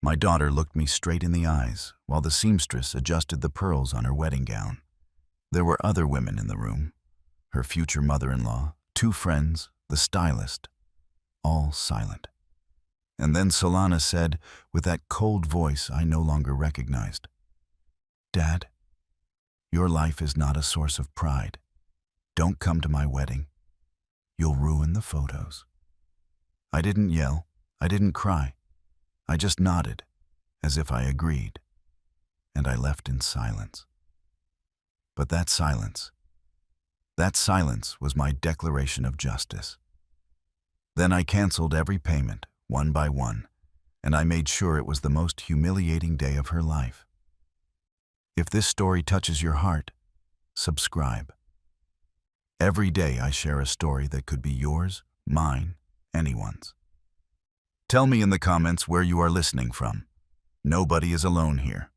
My daughter looked me straight in the eyes while the seamstress adjusted the pearls on her wedding gown. There were other women in the room, her future mother-in-law, two friends, the stylist, all silent. And then Solana said, with that cold voice I no longer recognized, "Dad, your life is not a source of pride. Don't come to my wedding. You'll ruin the photos." I didn't yell. I didn't cry. I just nodded, as if I agreed, and I left in silence. But that silence was my declaration of justice. Then I canceled every payment, one by one, and I made sure it was the most humiliating day of her life. If this story touches your heart, subscribe. Every day I share a story that could be yours, mine, anyone's. Tell me in the comments where you are listening from. Nobody is alone here.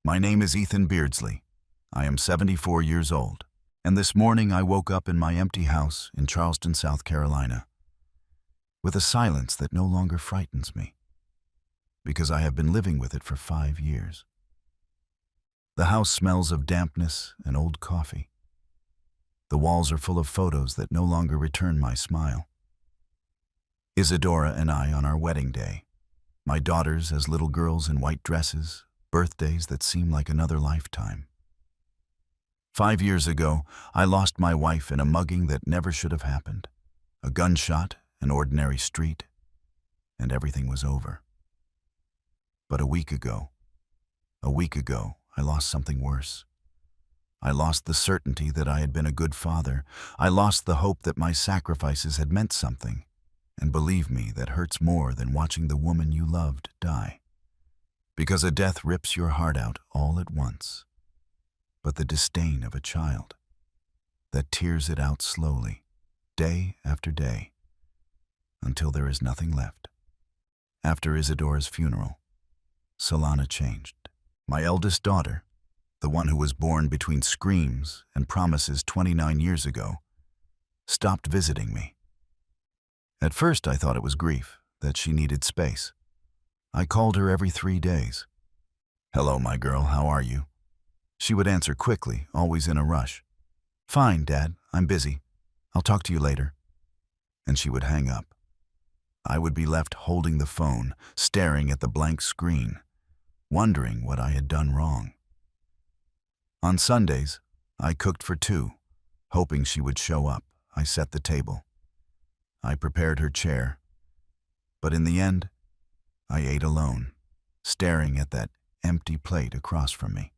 My name is Ethan Beardsley. I am 74 years old, and this morning I woke up in my empty house in Charleston, South Carolina, with a silence that no longer frightens me, because I have been living with it for 5 years. The house smells of dampness and old coffee. The walls are full of photos that no longer return my smile. Isadora and I on our wedding day, my daughters as little girls in white dresses, birthdays that seem like another lifetime. 5 years ago, I lost my wife in a mugging that never should have happened. A gunshot, an ordinary street, and everything was over. But a week ago, I lost something worse. I lost the certainty that I had been a good father. I lost the hope that my sacrifices had meant something. And believe me, that hurts more than watching the woman you loved die. Because a death rips your heart out all at once. But the disdain of a child that tears it out slowly, day after day, until there is nothing left. After Isadora's funeral, Solana changed. My eldest daughter, the one who was born between screams and promises 29 years ago, stopped visiting me. At first I thought it was grief, that she needed space. I called her every 3 days. "Hello, my girl, how are you?" She would answer quickly, always in a rush. "Fine, Dad, I'm busy. I'll talk to you later." And she would hang up. I would be left holding the phone, staring at the blank screen, wondering what I had done wrong. On Sundays, I cooked for 2, hoping she would show up. I set the table. I prepared her chair, but in the end, I ate alone, staring at that empty plate across from me.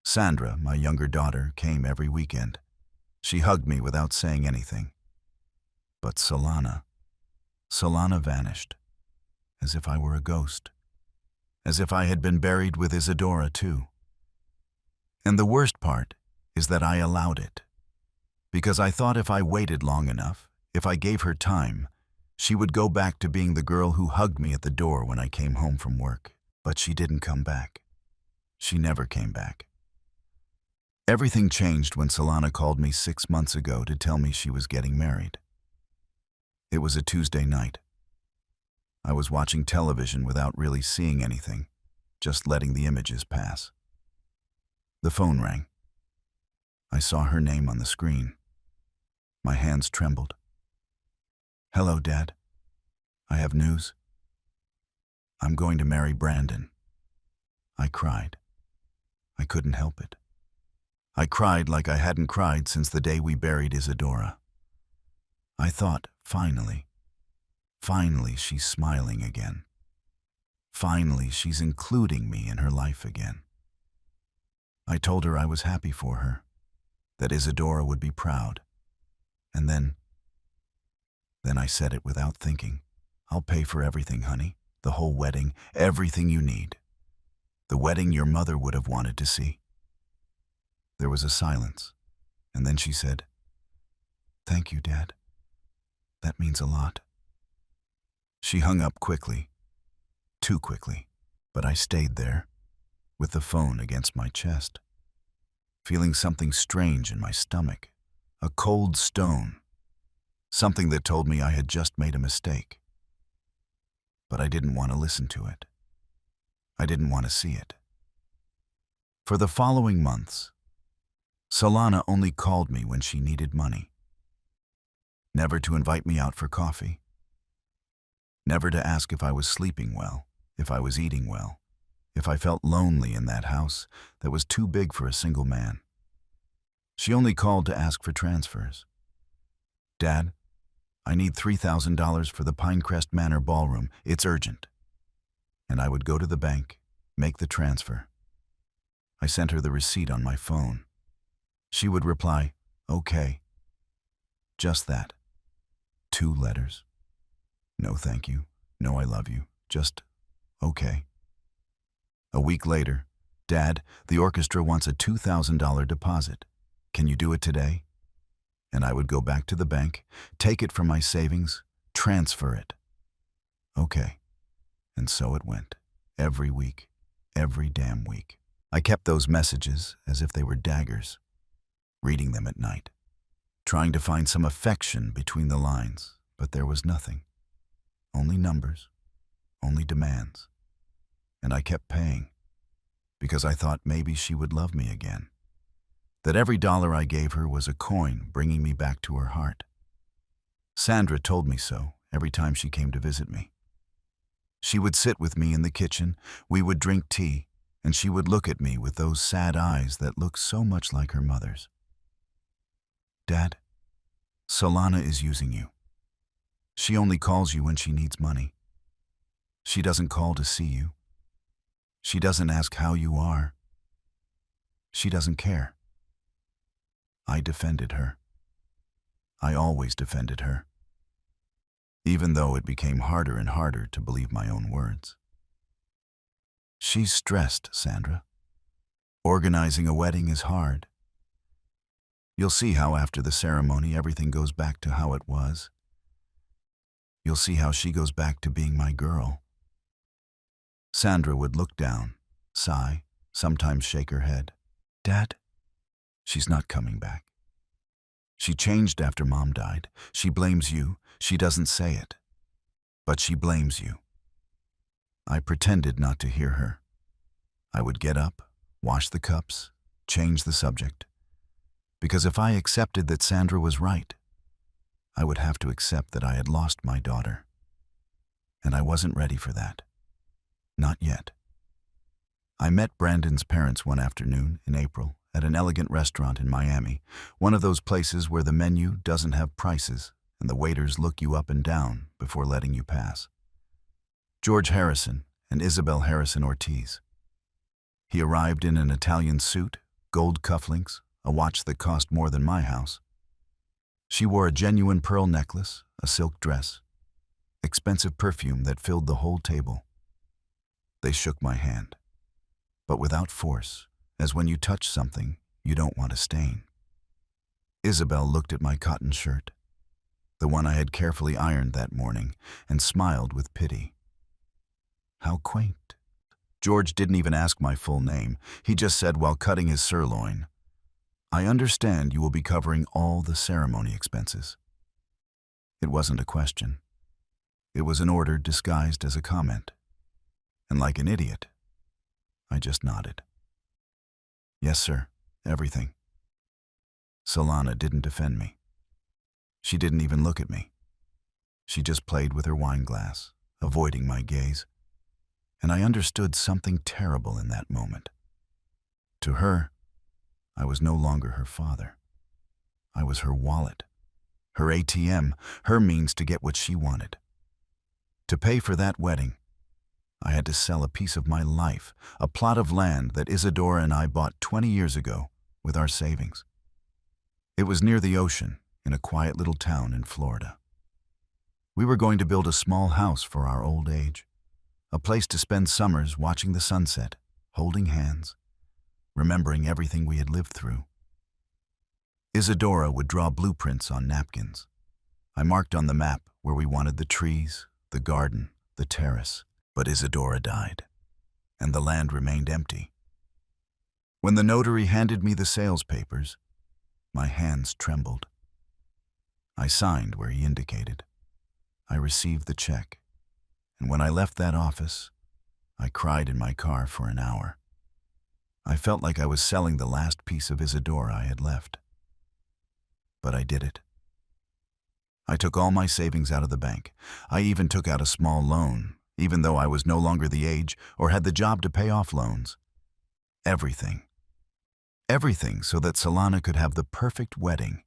Sandra, my younger daughter, came every weekend. She hugged me without saying anything. But Solana vanished, as if I were a ghost, as if I had been buried with Isadora too. And the worst part is that I allowed it, because I thought if I waited long enough, if I gave her time, she would go back to being the girl who hugged me at the door when I came home from work. But she didn't come back. She never came back. Everything changed when Solana called me 6 months ago to tell me she was getting married. It was a Tuesday night. I was watching television without really seeing anything, just letting the images pass. The phone rang. I saw her name on the screen. My hands trembled. "Hello, Dad. I have news. I'm going to marry Brandon." I cried. I couldn't help it. I cried like I hadn't cried since the day we buried Isadora. I thought, finally she's smiling again. Finally, she's including me in her life again. I told her I was happy for her, that Isadora would be proud. And then I said it without thinking. "I'll pay for everything, honey. The whole wedding, everything you need. The wedding your mother would have wanted to see." There was a silence, and then she said, "Thank you, Dad. That means a lot." She hung up quickly, too quickly, but I stayed there, with the phone against my chest, feeling something strange in my stomach, a cold stone, something that told me I had just made a mistake. but I didn't want to listen to it. I didn't want to see it. For the following months, Solana only called me when she needed money. Never to invite me out for coffee. Never to ask if I was sleeping well, if I was eating well, if I felt lonely in that house that was too big for a single man. She only called to ask for transfers. Dad, I need $3,000 for the Pinecrest Manor ballroom. It's urgent. And I would go to the bank, make the transfer. I sent her the receipt on my phone. She would reply, okay. Just that. 2 letters. No thank you, no I love you, just okay. A week later, Dad, the orchestra wants a $2,000 deposit. Can you do it today? And I would go back to the bank, take it from my savings, transfer it. Okay. And so it went. Every week. Every damn week. I kept those messages as if they were daggers, reading them at night, trying to find some affection between the lines, but there was nothing. Only numbers, only demands. And I kept paying, because I thought maybe she would love me again, that every dollar I gave her was a coin bringing me back to her heart. Sandra told me so every time she came to visit me. She would sit with me in the kitchen, we would drink tea, and she would look at me with those sad eyes that looked so much like her mother's. Dad, Solana is using you. She only calls you when she needs money. She doesn't call to see you. She doesn't ask how you are. She doesn't care. I defended her. I always defended her, even though it became harder and harder to believe my own words. She's stressed, Sandra. Organizing a wedding is hard. You'll see how after the ceremony everything goes back to how it was. You'll see how she goes back to being my girl. Sandra would look down, sigh, sometimes shake her head. Dad, she's not coming back. She changed after Mom died. She blames you. She doesn't say it, but she blames you. I pretended not to hear her. I would get up, wash the cups, change the subject. Because if I accepted that Sandra was right, I would have to accept that I had lost my daughter. And I wasn't ready for that. Not yet. I met Brandon's parents one afternoon in April at an elegant restaurant in Miami, one of those places where the menu doesn't have prices and the waiters look you up and down before letting you pass. George Harrison and Isabel Harrison Ortiz. He arrived in an Italian suit, gold cufflinks, a watch that cost more than my house. She wore a genuine pearl necklace, a silk dress, expensive perfume that filled the whole table. They shook my hand, but without force, as when you touch something you don't want to stain. Isabel looked at my cotton shirt, the one I had carefully ironed that morning, and smiled with pity. How quaint. George didn't even ask my full name. He just said while cutting his sirloin, I understand you will be covering all the ceremony expenses. It wasn't a question. It was an order disguised as a comment. And like an idiot, I just nodded. Yes, sir, everything. Solana didn't defend me. She didn't even look at me. She just played with her wine glass, avoiding my gaze. And I understood something terrible in that moment. To her, I was no longer her father. I was her wallet, her ATM, her means to get what she wanted. To pay for that wedding, I had to sell a piece of my life, a plot of land that Isadora and I bought 20 years ago with our savings. It was near the ocean, in a quiet little town in Florida. We were going to build a small house for our old age, a place to spend summers watching the sunset, holding hands, remembering everything we had lived through. Isadora would draw blueprints on napkins. I marked on the map where we wanted the trees, the garden, the terrace. But Isadora died, and the land remained empty. When the notary handed me the sales papers, my hands trembled. I signed where he indicated. I received the check, And when I left that office, I cried in my car for an hour. I felt like I was selling the last piece of Isadora I had left. But I did it. I took all my savings out of the bank. I even took out a small loan, even though I was no longer the age or had the job to pay off loans. Everything. Everything so that Solana could have the perfect wedding.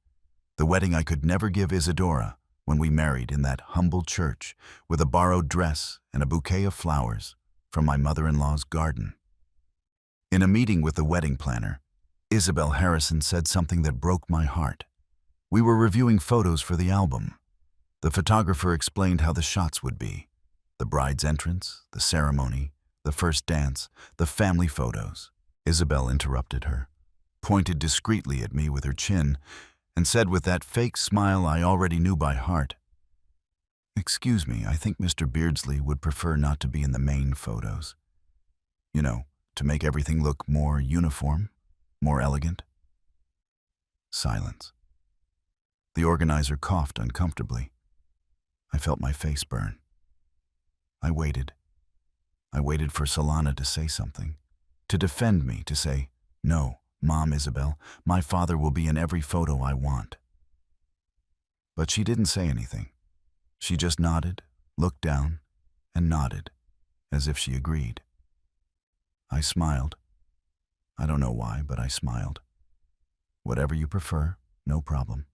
The wedding I could never give Isadora when we married in that humble church with a borrowed dress and a bouquet of flowers from my mother-in-law's garden. In a meeting with the wedding planner, Isabel Harrison said something that broke my heart. We were reviewing photos for the album. The photographer explained how the shots would be: the bride's entrance, the ceremony, the first dance, the family photos. Isabel interrupted her, pointed discreetly at me with her chin, and said with that fake smile I already knew by heart, "Excuse me, I think Mr. Beardsley would prefer not to be in the main photos. You know, to make everything look more uniform, more elegant." Silence. The organizer coughed uncomfortably. I felt my face burn. I waited. I waited for Solana to say something, to defend me, to say, "No, Mom, Isabel, my father will be in every photo I want." But she didn't say anything. She just nodded, looked down, and nodded, as if she agreed. I smiled. I don't know why, but I smiled. "Whatever you prefer, no problem."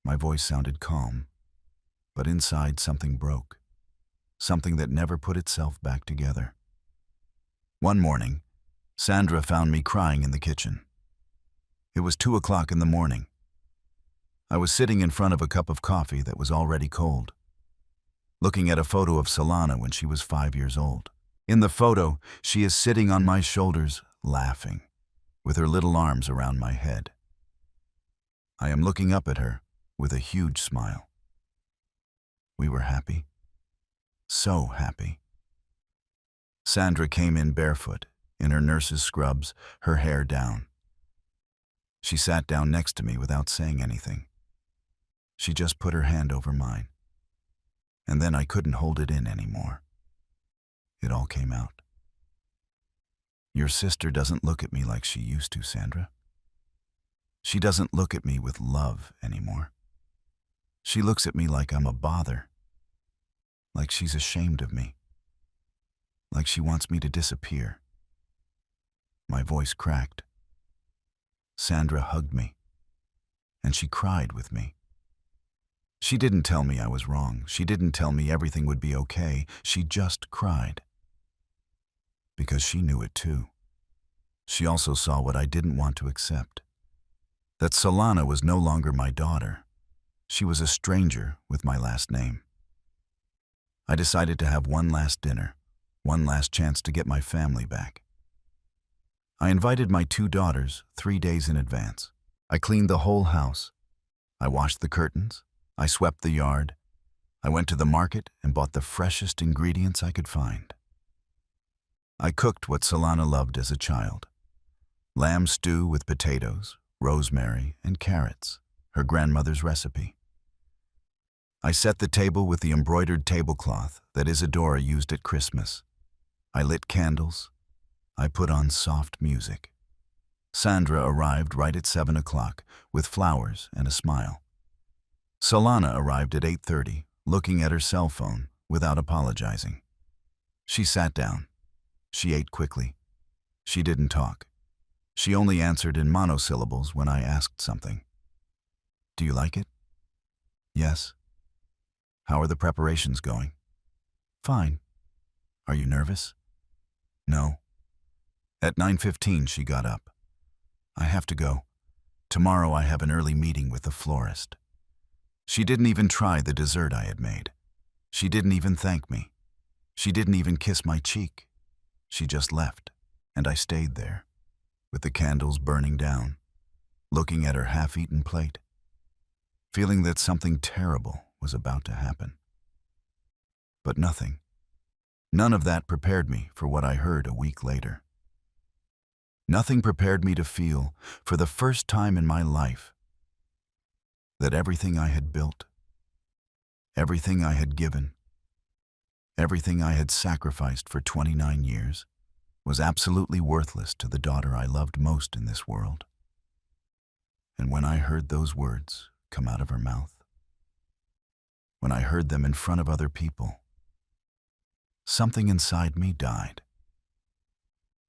My voice sounded calm, but inside something broke, something that never put itself back together. One morning, Sandra found me crying in the kitchen. It was 2 o'clock in the morning. I was sitting in front of a cup of coffee that was already cold, looking at a photo of Solana when she was 5 years old. In the photo, she is sitting on my shoulders, laughing, with her little arms around my head. I am looking up at her with a huge smile. We were happy. So happy. Sandra came in barefoot, in her nurse's scrubs, her hair down. She sat down next to me without saying anything. She just put her hand over mine. And then I couldn't hold it in anymore. It all came out. "Your sister doesn't look at me like she used to, Sandra. She doesn't look at me with love anymore. She looks at me like I'm a bother, like she's ashamed of me, like she wants me to disappear." My voice cracked. Sandra hugged me, and she cried with me. She didn't tell me I was wrong. She didn't tell me everything would be okay. She just cried. Because she knew it too. She also saw what I didn't want to accept. That Solana was no longer my daughter. She was a stranger with my last name. I decided to have one last dinner, one last chance to get my family back. I invited my 2 daughters 3 days in advance. I cleaned the whole house. I washed the curtains. I swept the yard. I went to the market and bought the freshest ingredients I could find. I cooked what Solana loved as a child: lamb stew with potatoes, rosemary, and carrots, her grandmother's recipe. I set the table with the embroidered tablecloth that Isadora used at Christmas. I lit candles. I put on soft music. Sandra arrived right at 7 o'clock with flowers and a smile. Solana arrived at 8:30, looking at her cell phone without apologizing. She sat down. She ate quickly. She didn't talk. She only answered in monosyllables when I asked something. "Do you like it?" "Yes." "How are the preparations going?" "Fine." "Are you nervous?" "No." At 9:15, she got up. "I have to go. Tomorrow I have an early meeting with the florist." She didn't even try the dessert I had made. She didn't even thank me. She didn't even kiss my cheek. She just left, and I stayed there, with the candles burning down, looking at her half-eaten plate, feeling that something terrible was about to happen. But nothing. None of that prepared me for what I heard a week later. Nothing prepared me to feel, for the first time in my life, that everything I had built, everything I had given, Everything I had sacrificed for 29 years was absolutely worthless to the daughter I loved most in this world. And when I heard those words come out of her mouth, when I heard them in front of other people, something inside me died,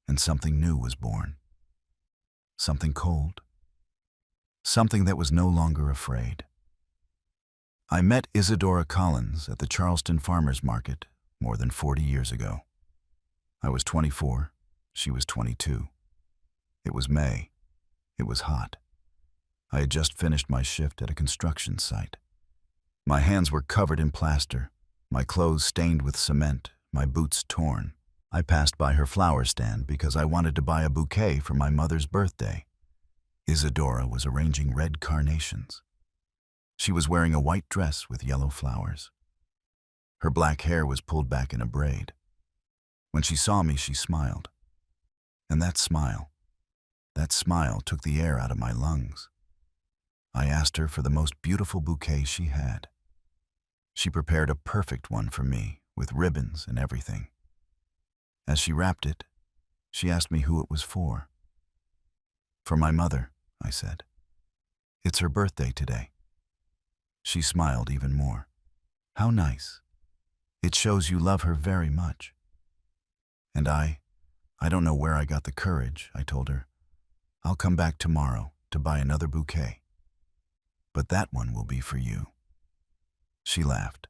and something new was born. Something cold, something that was no longer afraid. I met Isadora Collins at the Charleston Farmers Market more than 40 years ago. I was 24, she was 22. It was May. It was hot. I had just finished my shift at a construction site. My hands were covered in plaster, my clothes stained with cement, my boots torn. I passed by her flower stand because I wanted to buy a bouquet for my mother's birthday. Isadora was arranging red carnations. She was wearing a white dress with yellow flowers. Her black hair was pulled back in a braid. When she saw me, she smiled. And that smile took the air out of my lungs. I asked her for the most beautiful bouquet she had. She prepared a perfect one for me, with ribbons and everything. As she wrapped it, she asked me who it was for. For my mother, I said. It's her birthday today. She smiled even more. How nice. It shows you love her very much. And I don't know where I got the courage, I told her. I'll come back tomorrow to buy another bouquet. But that one will be for you. She laughed.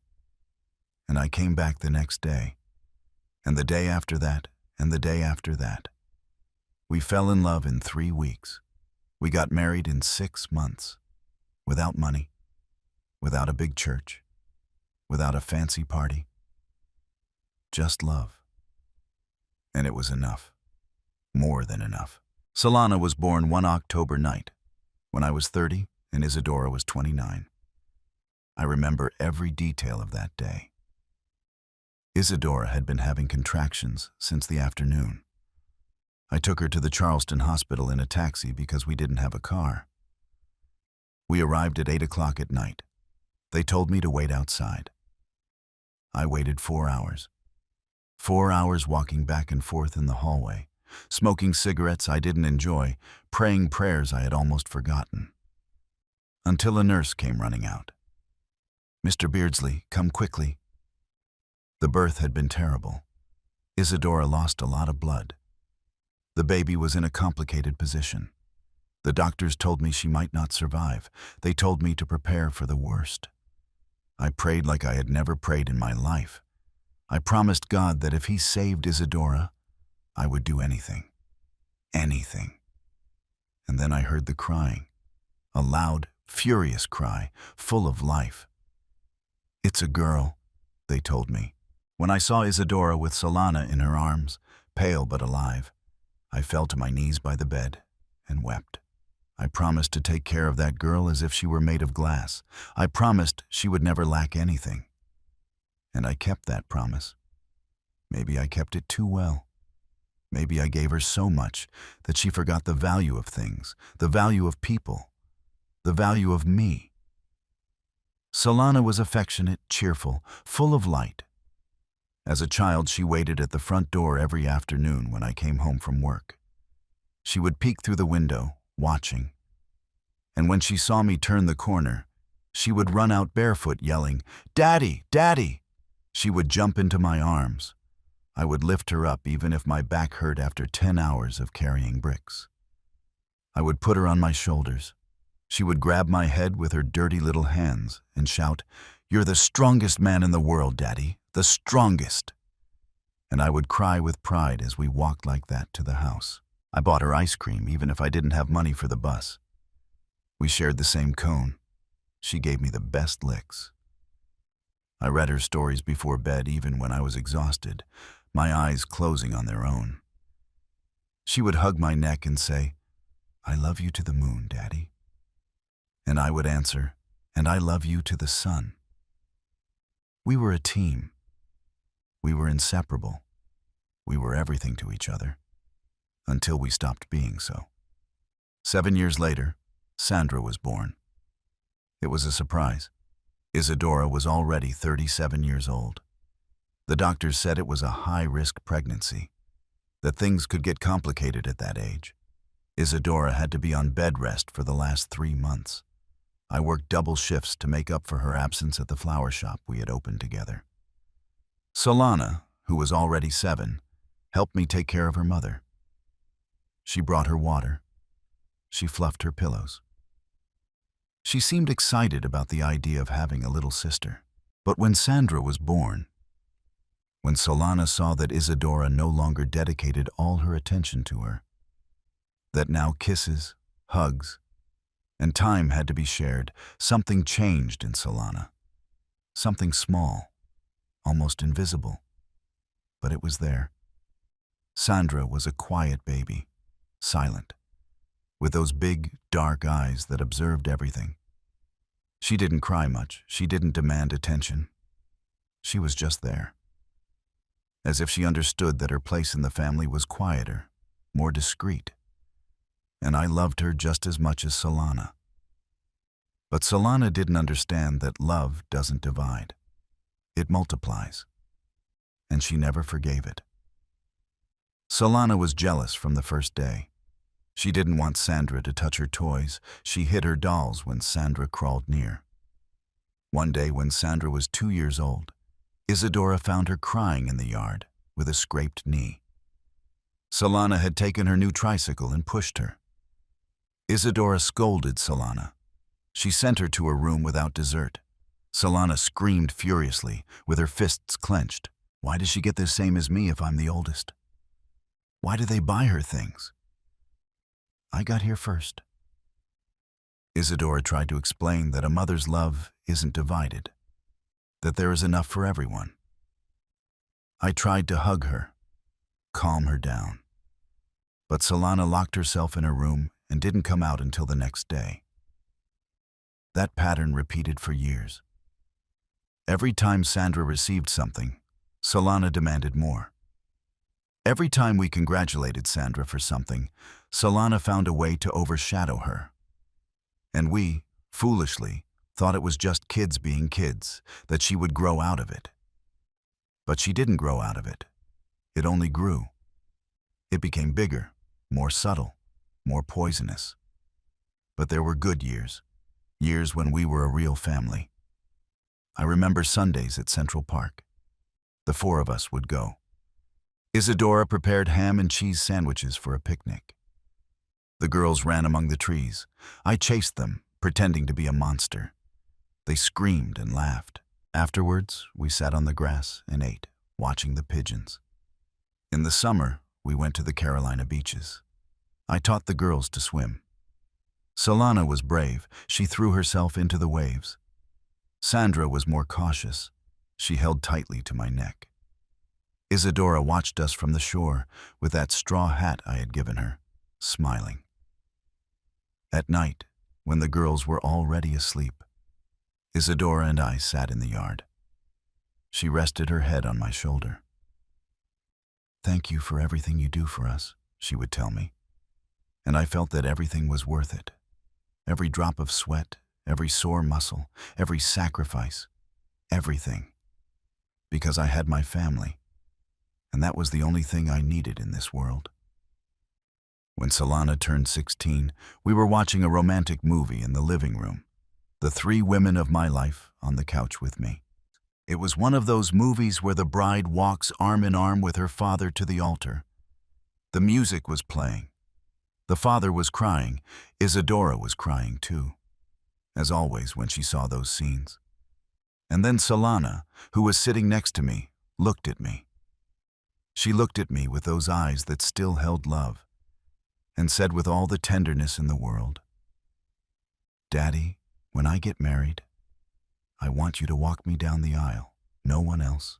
And I came back the next day, and the day after that, and the day after that. We fell in love in 3 weeks. We got married in 6 months, without money, without a big church, without a fancy party. Just love. And it was enough. More than enough. Solana was born one October night, when I was 30 and Isadora was 29. I remember every detail of that day. Isadora had been having contractions since the afternoon. I took her to the Charleston hospital in a taxi because we didn't have a car. We arrived at 8 o'clock at night. They told me to wait outside. I waited 4 hours. 4 hours walking back and forth in the hallway, smoking cigarettes I didn't enjoy, praying prayers I had almost forgotten. Until a nurse came running out. Mr. Beardsley, come quickly. The birth had been terrible. Isadora lost a lot of blood. The baby was in a complicated position. The doctors told me she might not survive. They told me to prepare for the worst. I prayed like I had never prayed in my life. I promised God that if He saved Isadora, I would do anything. Anything. And then I heard the crying. A loud, furious cry, full of life. It's a girl, they told me. When I saw Isadora with Solana in her arms, pale but alive, I fell to my knees by the bed and wept. I promised to take care of that girl as if she were made of glass. I promised she would never lack anything. And I kept that promise. Maybe I kept it too well. Maybe I gave her so much that she forgot the value of things, the value of people, the value of me. Solana was affectionate, cheerful, full of light. As a child, she waited at the front door every afternoon when I came home from work. She would peek through the window, watching. And when she saw me turn the corner, she would run out barefoot, yelling, "Daddy, Daddy!" She would jump into my arms. I would lift her up even if my back hurt after 10 hours of carrying bricks. I would put her on my shoulders. She would grab my head with her dirty little hands and shout, "You're the strongest man in the world, Daddy, the strongest." And I would cry with pride as we walked like that to the house. I bought her ice cream even if I didn't have money for the bus. We shared the same cone. She gave me the best licks. I read her stories before bed even when I was exhausted, my eyes closing on their own. She would hug my neck and say, "I love you to the moon, Daddy." And I would answer, "And I love you to the sun." We were a team. We were inseparable. We were everything to each other, until we stopped being so. 7 years later, Sandra was born. It was a surprise. Isadora was already 37 years old. The doctors said it was a high-risk pregnancy, that things could get complicated at that age. Isadora had to be on bed rest for the last 3 months. I worked double shifts to make up for her absence at the flower shop we had opened together. Solana, who was already 7, helped me take care of her mother. She brought her water. She fluffed her pillows. She seemed excited about the idea of having a little sister. But when Sandra was born, when Solana saw that Isadora no longer dedicated all her attention to her, that now kisses, hugs, and time had to be shared, something changed in Solana. Something small, almost invisible, but it was there. Sandra was a quiet baby, silent, with those big, dark eyes that observed everything. She didn't cry much, she didn't demand attention. She was just there, as if she understood that her place in the family was quieter, more discreet. And I loved her just as much as Solana. But Solana didn't understand that love doesn't divide. It multiplies. And she never forgave it. Solana was jealous from the first day. She didn't want Sandra to touch her toys. She hid her dolls when Sandra crawled near. One day when Sandra was 2 years old, Isadora found her crying in the yard with a scraped knee. Solana had taken her new tricycle and pushed her. Isadora scolded Solana. She sent her to her room without dessert. Solana screamed furiously, with her fists clenched. Why does she get the same as me if I'm the oldest? Why do they buy her things? I got here first. Isadora tried to explain that a mother's love isn't divided, that there is enough for everyone. I tried to hug her, calm her down. But Solana locked herself in her room and didn't come out until the next day. That pattern repeated for years. Every time Sandra received something, Solana demanded more. Every time we congratulated Sandra for something, Solana found a way to overshadow her. And we, foolishly, thought it was just kids being kids, that she would grow out of it. But she didn't grow out of it. It only grew. It became bigger, more subtle, more poisonous. But there were good years, years when we were a real family. I remember Sundays at Central Park. The 4 of us would go. Isadora prepared ham and cheese sandwiches for a picnic. The girls ran among the trees. I chased them, pretending to be a monster. They screamed and laughed. Afterwards, we sat on the grass and ate, watching the pigeons. In the summer, we went to the Carolina beaches. I taught the girls to swim. Solana was brave. She threw herself into the waves. Sandra was more cautious. She held tightly to my neck. Isadora watched us from the shore with that straw hat I had given her, smiling. At night, when the girls were already asleep, Isadora and I sat in the yard. She rested her head on my shoulder. "Thank you for everything you do for us," she would tell me. And I felt that everything was worth it. Every drop of sweat, every sore muscle, every sacrifice, everything. Because I had my family, and that was the only thing I needed in this world. When Solana turned 16, we were watching a romantic movie in the living room. The 3 women of my life on the couch with me. It was one of those movies where the bride walks arm in arm with her father to the altar. The music was playing. The father was crying. Isadora was crying too, as always when she saw those scenes. And then Solana, who was sitting next to me, looked at me. She looked at me with those eyes that still held love, and said with all the tenderness in the world, "Daddy, when I get married, I want you to walk me down the aisle. No one else.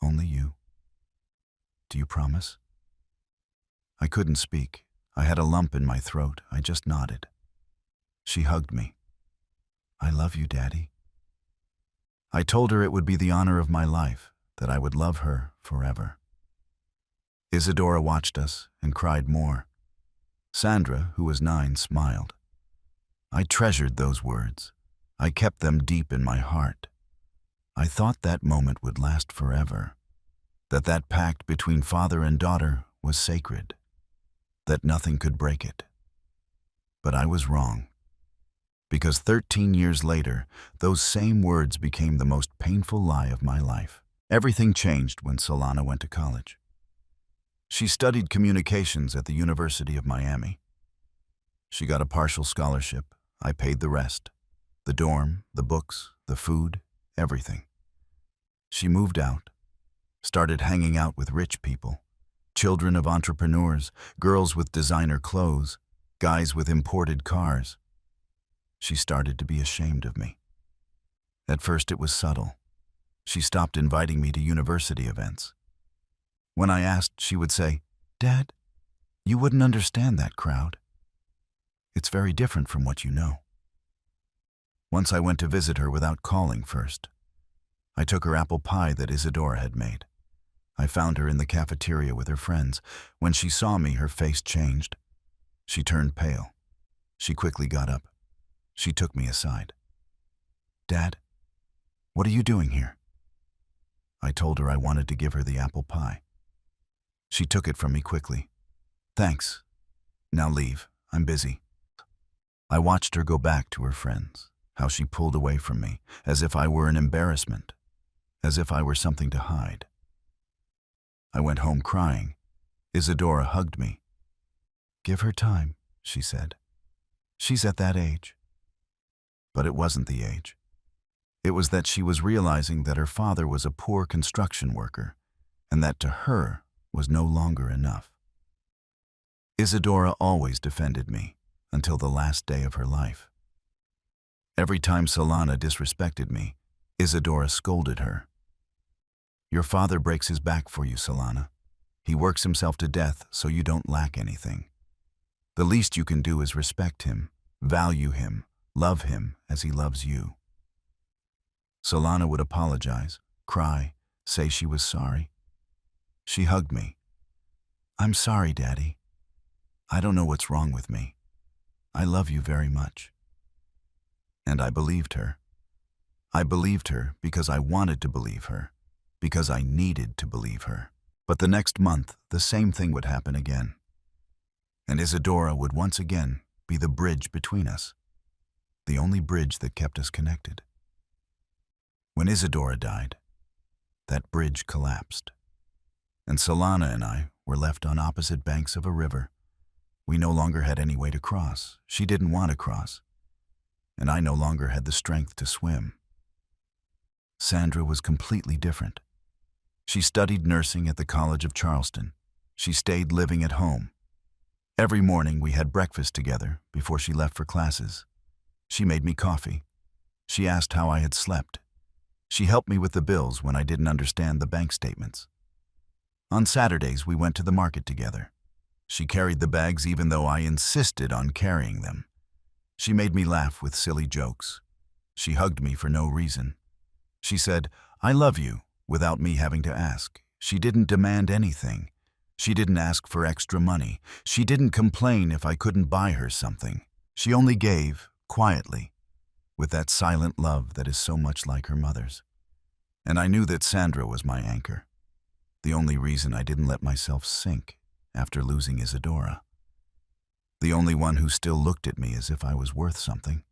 Only you. Do you promise?" I couldn't speak. I had a lump in my throat. I just nodded. She hugged me. "I love you, Daddy." I told her it would be the honor of my life, that I would love her forever. Isadora watched us and cried more. Sandra, who was 9, smiled. I treasured those words. I kept them deep in my heart. I thought that moment would last forever. that pact between father and daughter was sacred, that nothing could break it. But I was wrong, because 13 years later, those same words became the most painful lie of my life. Everything changed when Solana went to college. She studied communications at the University of Miami. She got a partial scholarship. I paid the rest. The dorm, the books, the food, everything. She moved out, started hanging out with rich people, children of entrepreneurs, girls with designer clothes, guys with imported cars. She started to be ashamed of me. At first it was subtle. She stopped inviting me to university events. When I asked, she would say, "Dad, you wouldn't understand that crowd. It's very different from what you know." Once I went to visit her without calling first. I took her apple pie that Isadora had made. I found her in the cafeteria with her friends. When she saw me, her face changed. She turned pale. She quickly got up. She took me aside. "Dad, what are you doing here?" I told her I wanted to give her the apple pie. She took it from me quickly. "Thanks. Now leave. I'm busy." I watched her go back to her friends, how she pulled away from me, as if I were an embarrassment, as if I were something to hide. I went home crying. Isadora hugged me. "Give her time," she said. "She's at that age." But it wasn't the age. It was that she was realizing that her father was a poor construction worker, and that to her was no longer enough. Isadora always defended me, until the last day of her life. Every time Solana disrespected me, Isadora scolded her. "Your father breaks his back for you, Solana. He works himself to death so you don't lack anything. The least you can do is respect him, value him, love him as he loves you." Solana would apologize, cry, say she was sorry. She hugged me. "I'm sorry, Daddy. I don't know what's wrong with me. I love you very much." And I believed her. I believed her because I wanted to believe her, because I needed to believe her. But the next month, the same thing would happen again. And Isadora would once again be the bridge between us, the only bridge that kept us connected. When Isadora died, that bridge collapsed, and Solana and I were left on opposite banks of a river. We no longer had any way to cross. She didn't want to cross, and I no longer had the strength to swim. Sandra was completely different. She studied nursing at the College of Charleston. She stayed living at home. Every morning we had breakfast together before she left for classes. She made me coffee. She asked how I had slept. She helped me with the bills when I didn't understand the bank statements. On Saturdays we went to the market together. She carried the bags even though I insisted on carrying them. She made me laugh with silly jokes. She hugged me for no reason. She said, "I love you," without me having to ask. She didn't demand anything. She didn't ask for extra money. She didn't complain if I couldn't buy her something. She only gave, quietly, with that silent love that is so much like her mother's. And I knew that Sandra was my anchor, the only reason I didn't let myself sink after losing Isadora. The only one who still looked at me as if I was worth something.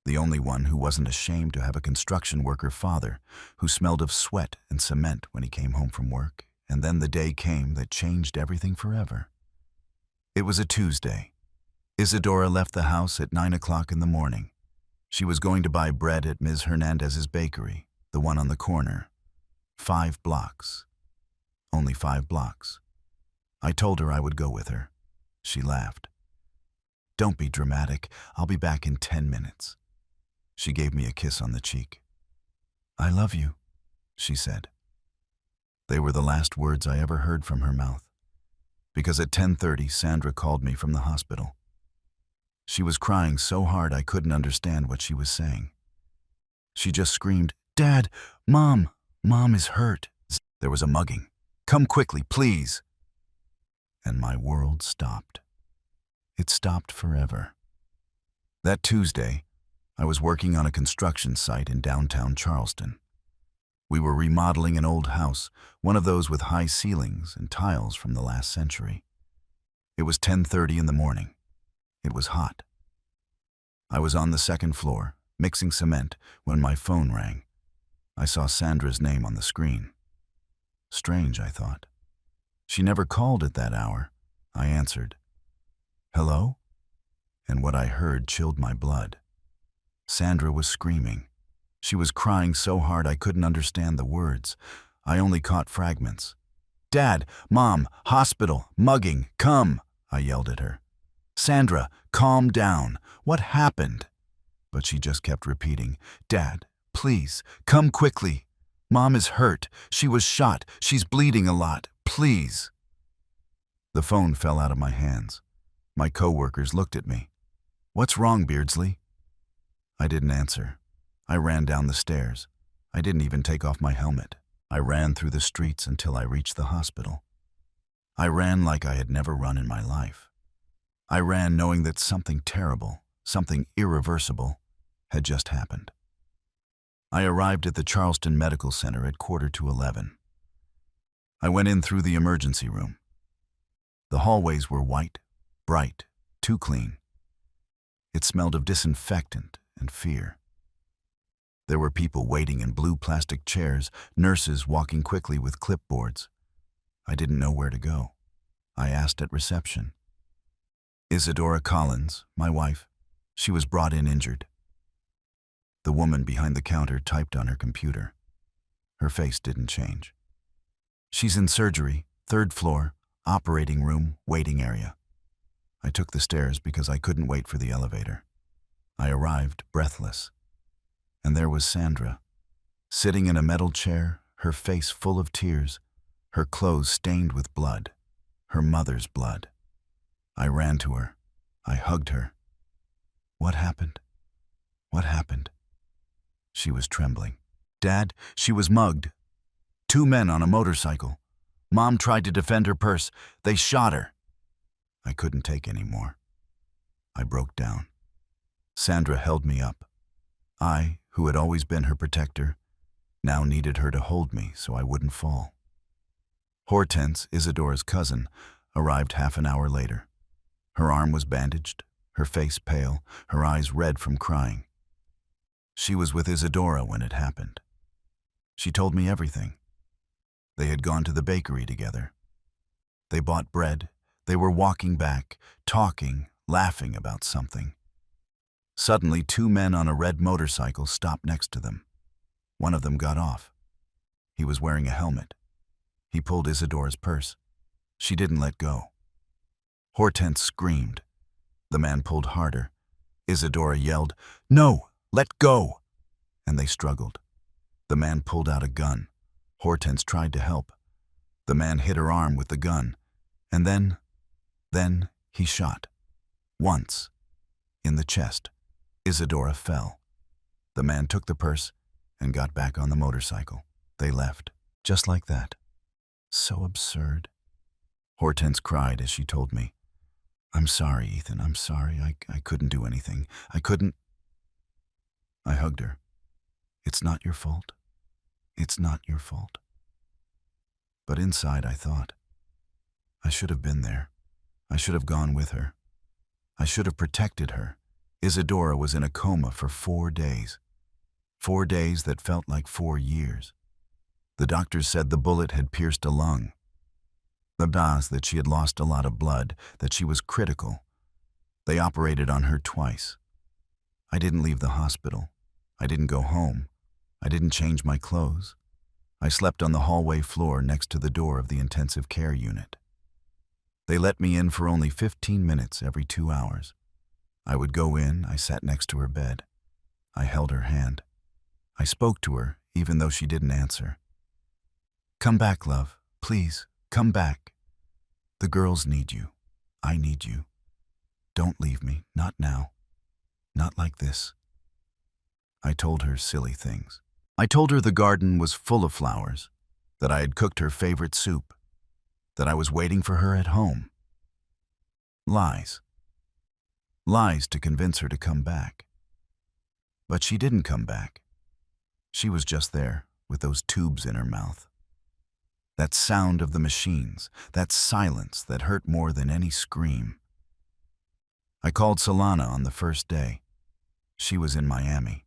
The only one who wasn't ashamed to have a construction worker father who smelled of sweat and cement when he came home from work. And then the day came that changed everything forever. It was a Tuesday. Isadora left the house at 9 o'clock in the morning. She was going to buy bread at Ms. Hernandez's bakery, the one on the corner. 5 blocks. Only 5 blocks. I told her I would go with her. She laughed. "Don't be dramatic. I'll be back in 10 minutes. She gave me a kiss on the cheek. "I love you," she said. They were the last words I ever heard from her mouth, because at 10:30 Sandra called me from the hospital. She was crying so hard I couldn't understand what she was saying. She just screamed, "Dad, Mom is hurt." There was a mugging. "Come quickly, please." And my world stopped. It stopped forever. That Tuesday, I was working on a construction site in downtown Charleston. We were remodeling an old house, one of those with high ceilings and tiles from the last century. It was 10:30 in the morning. It was hot. I was on the second floor, mixing cement, when my phone rang. I saw Sandra's name on the screen. Strange, I thought. She never called at that hour. I answered. Hello? And what I heard chilled my blood. Sandra was screaming. She was crying so hard I couldn't understand the words. I only caught fragments. Dad, Mom, hospital, mugging, come, I yelled at her. Sandra, calm down. What happened? But she just kept repeating, Dad, please, come quickly. Mom is hurt. She was shot. She's bleeding a lot. Please. The phone fell out of my hands. My coworkers looked at me. What's wrong, Beardsley? I didn't answer. I ran down the stairs. I didn't even take off my helmet. I ran through the streets until I reached the hospital. I ran like I had never run in my life. I ran knowing that something terrible, something irreversible, had just happened. I arrived at the Charleston Medical Center at 11:15. I went in through the emergency room. The hallways were white, bright, too clean. It smelled of disinfectant and fear. There were people waiting in blue plastic chairs, nurses walking quickly with clipboards. I didn't know where to go. I asked at reception. Isadora Collins, my wife, she was brought in injured. The woman behind the counter typed on her computer. Her face didn't change. She's in surgery, 3rd floor, operating room, waiting area. I took the stairs because I couldn't wait for the elevator. I arrived breathless. And there was Sandra, sitting in a metal chair, her face full of tears, her clothes stained with blood, her mother's blood. I ran to her. I hugged her. What happened? What happened? She was trembling. Dad, she was mugged. 2 men on a motorcycle. Mom tried to defend her purse. They shot her. I couldn't take any more. I broke down. Sandra held me up. I, who had always been her protector, now needed her to hold me so I wouldn't fall. Hortense, Isadora's cousin, arrived half an hour later. Her arm was bandaged, her face pale, her eyes red from crying. She was with Isadora when it happened. She told me everything. They had gone to the bakery together. They bought bread. They were walking back, talking, laughing about something. Suddenly, 2 men on a red motorcycle stopped next to them. One of them got off. He was wearing a helmet. He pulled Isadora's purse. She didn't let go. Hortense screamed. The man pulled harder. Isadora yelled, "No, let go!" And they struggled. The man pulled out a gun. Hortense tried to help. The man hit her arm with the gun. And then he shot. Once. In the chest. Isadora fell. The man took the purse and got back on the motorcycle. They left. Just like that. So absurd. Hortense cried as she told me, "I'm sorry, Ethan, I'm sorry. I couldn't do anything. I couldn't." I hugged her. It's not your fault. It's not your fault. But inside I thought, I should have been there. I should have gone with her. I should have protected her. Isadora was in a coma for 4 days. 4 days that felt like 4 years. The doctors said the bullet had pierced a lung. The doctors that she had lost a lot of blood, that she was critical. They operated on her twice. I didn't leave the hospital. I didn't go home. I didn't change my clothes. I slept on the hallway floor next to the door of the intensive care unit. They let me in for only 15 minutes every 2 hours. I would go in, I sat next to her bed. I held her hand. I spoke to her, even though she didn't answer. "Come back, love. Please, come back. The girls need you. I need you. Don't leave me, not now. Not like this." I told her silly things. I told her the garden was full of flowers, that I had cooked her favorite soup, that I was waiting for her at home. Lies. Lies to convince her to come back. But she didn't come back. She was just there, with those tubes in her mouth. That sound of the machines, that silence that hurt more than any scream. I called Solana on the first day. She was in Miami.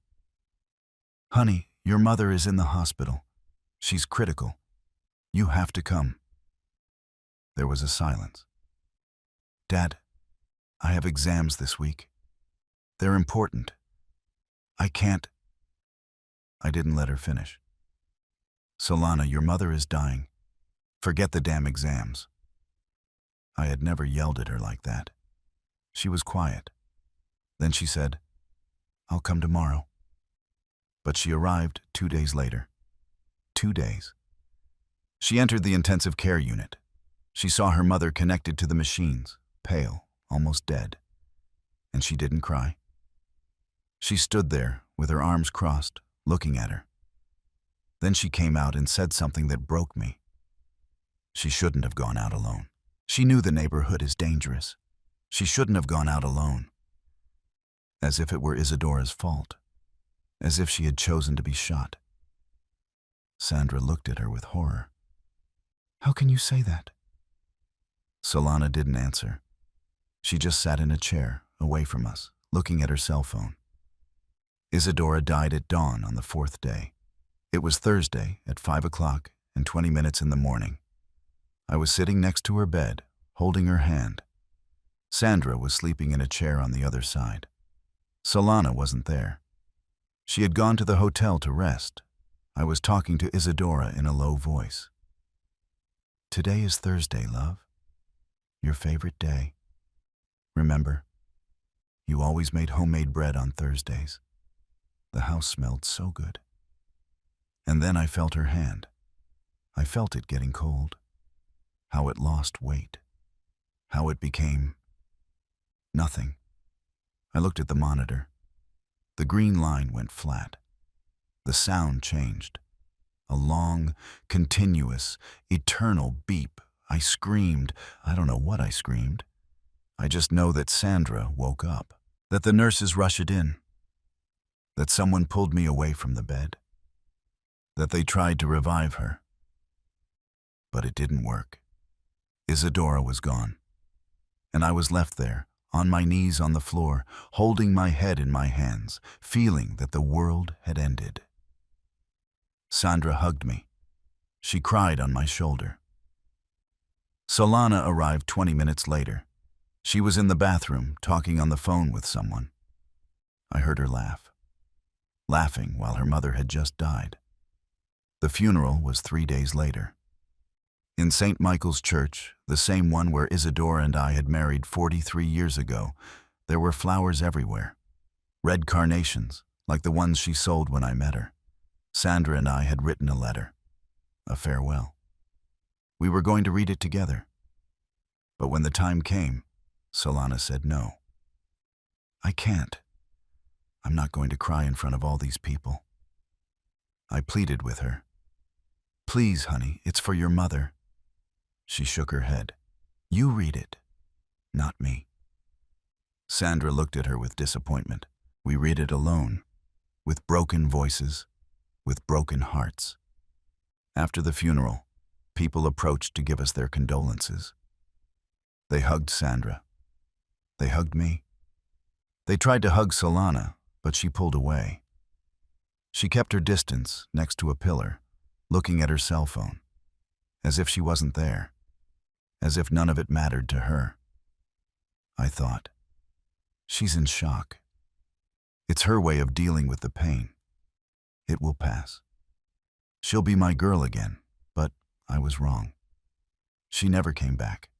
"Honey, your mother is in the hospital. She's critical. You have to come." There was a silence. "Dad, I have exams this week. They're important. I can't." I didn't let her finish. "Solana, your mother is dying. Forget the damn exams." I had never yelled at her like that. She was quiet. Then she said, "I'll come tomorrow." But she arrived 2 days later. 2 days. She entered the intensive care unit. She saw her mother connected to the machines, pale, almost dead. And she didn't cry. She stood there with her arms crossed, looking at her. Then she came out and said something that broke me. She shouldn't have gone out alone. She knew the neighborhood is dangerous. She shouldn't have gone out alone. As if it were Isadora's fault. As if she had chosen to be shot. Sandra looked at her with horror. "How can you say that?" Solana didn't answer. She just sat in a chair, away from us, looking at her cell phone. Isadora died at dawn on the 4th day. It was Thursday at 5 o'clock and 20 minutes in the morning. I was sitting next to her bed, holding her hand. Sandra was sleeping in a chair on the other side. Solana wasn't there. She had gone to the hotel to rest. I was talking to Isadora in a low voice. "Today is Thursday, love. Your favorite day. Remember, you always made homemade bread on Thursdays. The house smelled so good." And then I felt her hand. I felt it getting cold. How it lost weight. How it became nothing. I looked at the monitor. The green line went flat. The sound changed. A long, continuous, eternal beep. I screamed. I don't know what I screamed. I just know that Sandra woke up. That the nurses rushed in. That someone pulled me away from the bed. That they tried to revive her. But it didn't work. Isadora was gone. And I was left there, on my knees on the floor, holding my head in my hands, feeling that the world had ended. Sandra hugged me. She cried on my shoulder. Solana arrived 20 minutes later. She was in the bathroom, talking on the phone with someone. I heard her laugh. Laughing while her mother had just died. The funeral was 3 days later. In St. Michael's Church, the same one where Isadora and I had married 43 years ago, there were flowers everywhere. Red carnations, like the ones she sold when I met her. Sandra and I had written a letter. A farewell. We were going to read it together. But when the time came, Solana said no. "I can't. I'm not going to cry in front of all these people." I pleaded with her. "Please, honey, it's for your mother." She shook her head. "You read it, not me." Sandra looked at her with disappointment. We read it alone, with broken voices, with broken hearts. After the funeral, people approached to give us their condolences. They hugged Sandra. They hugged me. They tried to hug Solana, but she pulled away. She kept her distance next to a pillar, looking at her cell phone, as if she wasn't there, as if none of it mattered to her. I thought, she's in shock. It's her way of dealing with the pain. It will pass. She'll be my girl again, but I was wrong. She never came back.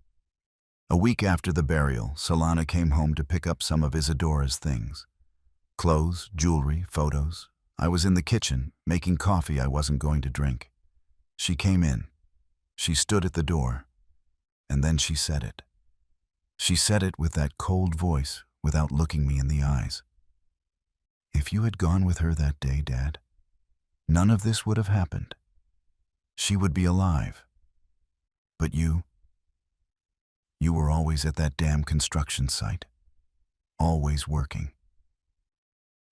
A week after the burial, Solana came home to pick up some of Isadora's things. Clothes, jewelry, photos. I was in the kitchen, making coffee I wasn't going to drink. She came in. She stood at the door. And then she said it. She said it with that cold voice, without looking me in the eyes. "If you had gone with her that day, Dad, none of this would have happened. She would be alive. But you were always at that damn construction site. Always working.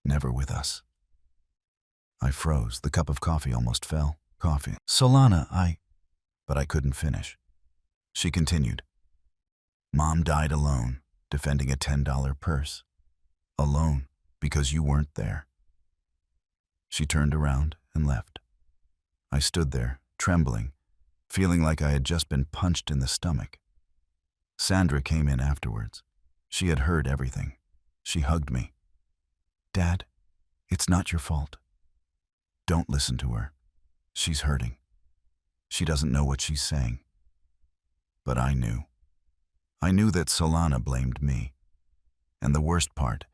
Never with us." I froze. The cup of coffee almost fell. Coffee. Solana, But I couldn't finish. She continued. Mom died alone, defending a $10 purse. Alone, because you weren't there. She turned around and left. I stood there, trembling, feeling like I had just been punched in the stomach. Sandra came in afterwards. She had heard everything. She hugged me. Dad, it's not your fault. Don't listen to her. She's hurting. She doesn't know what she's saying. But I knew. I knew that Solana blamed me. And the worst part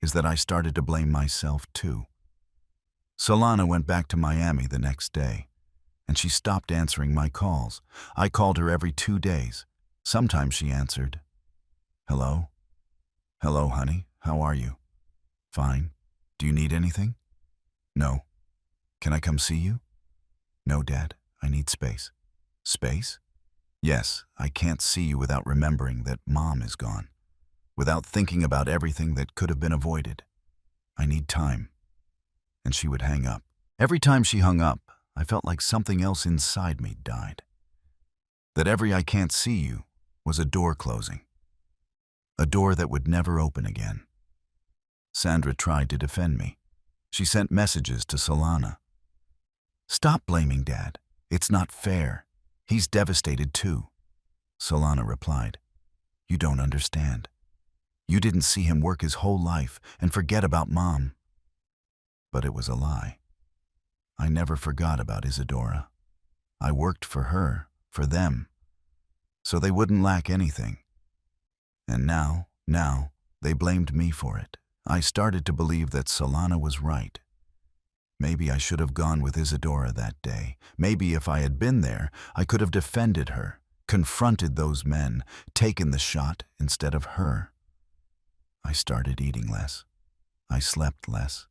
is that I started to blame myself too. Solana went back to Miami the next day, and she stopped answering my calls. I called her every 2 days. Sometimes she answered, Hello? Hello, honey. How are you? Fine. Do you need anything? No. Can I come see you? No, Dad. I need space. Space? Yes, I can't see you without remembering that Mom is gone, without thinking about everything that could have been avoided. I need time. And she would hang up. Every time she hung up, I felt like something else inside me died. That every I can't see you was a door closing. A door that would never open again. Sandra tried to defend me. She sent messages to Solana. Stop blaming Dad. It's not fair. He's devastated too. Solana replied, You don't understand. You didn't see him work his whole life and forget about Mom. But it was a lie. I never forgot about Isadora. I worked for her, for them, so they wouldn't lack anything. And now, they blamed me for it. I started to believe that Solana was right. Maybe I should have gone with Isadora that day. Maybe if I had been there, I could have defended her, confronted those men, taken the shot instead of her. I started eating less. I slept less.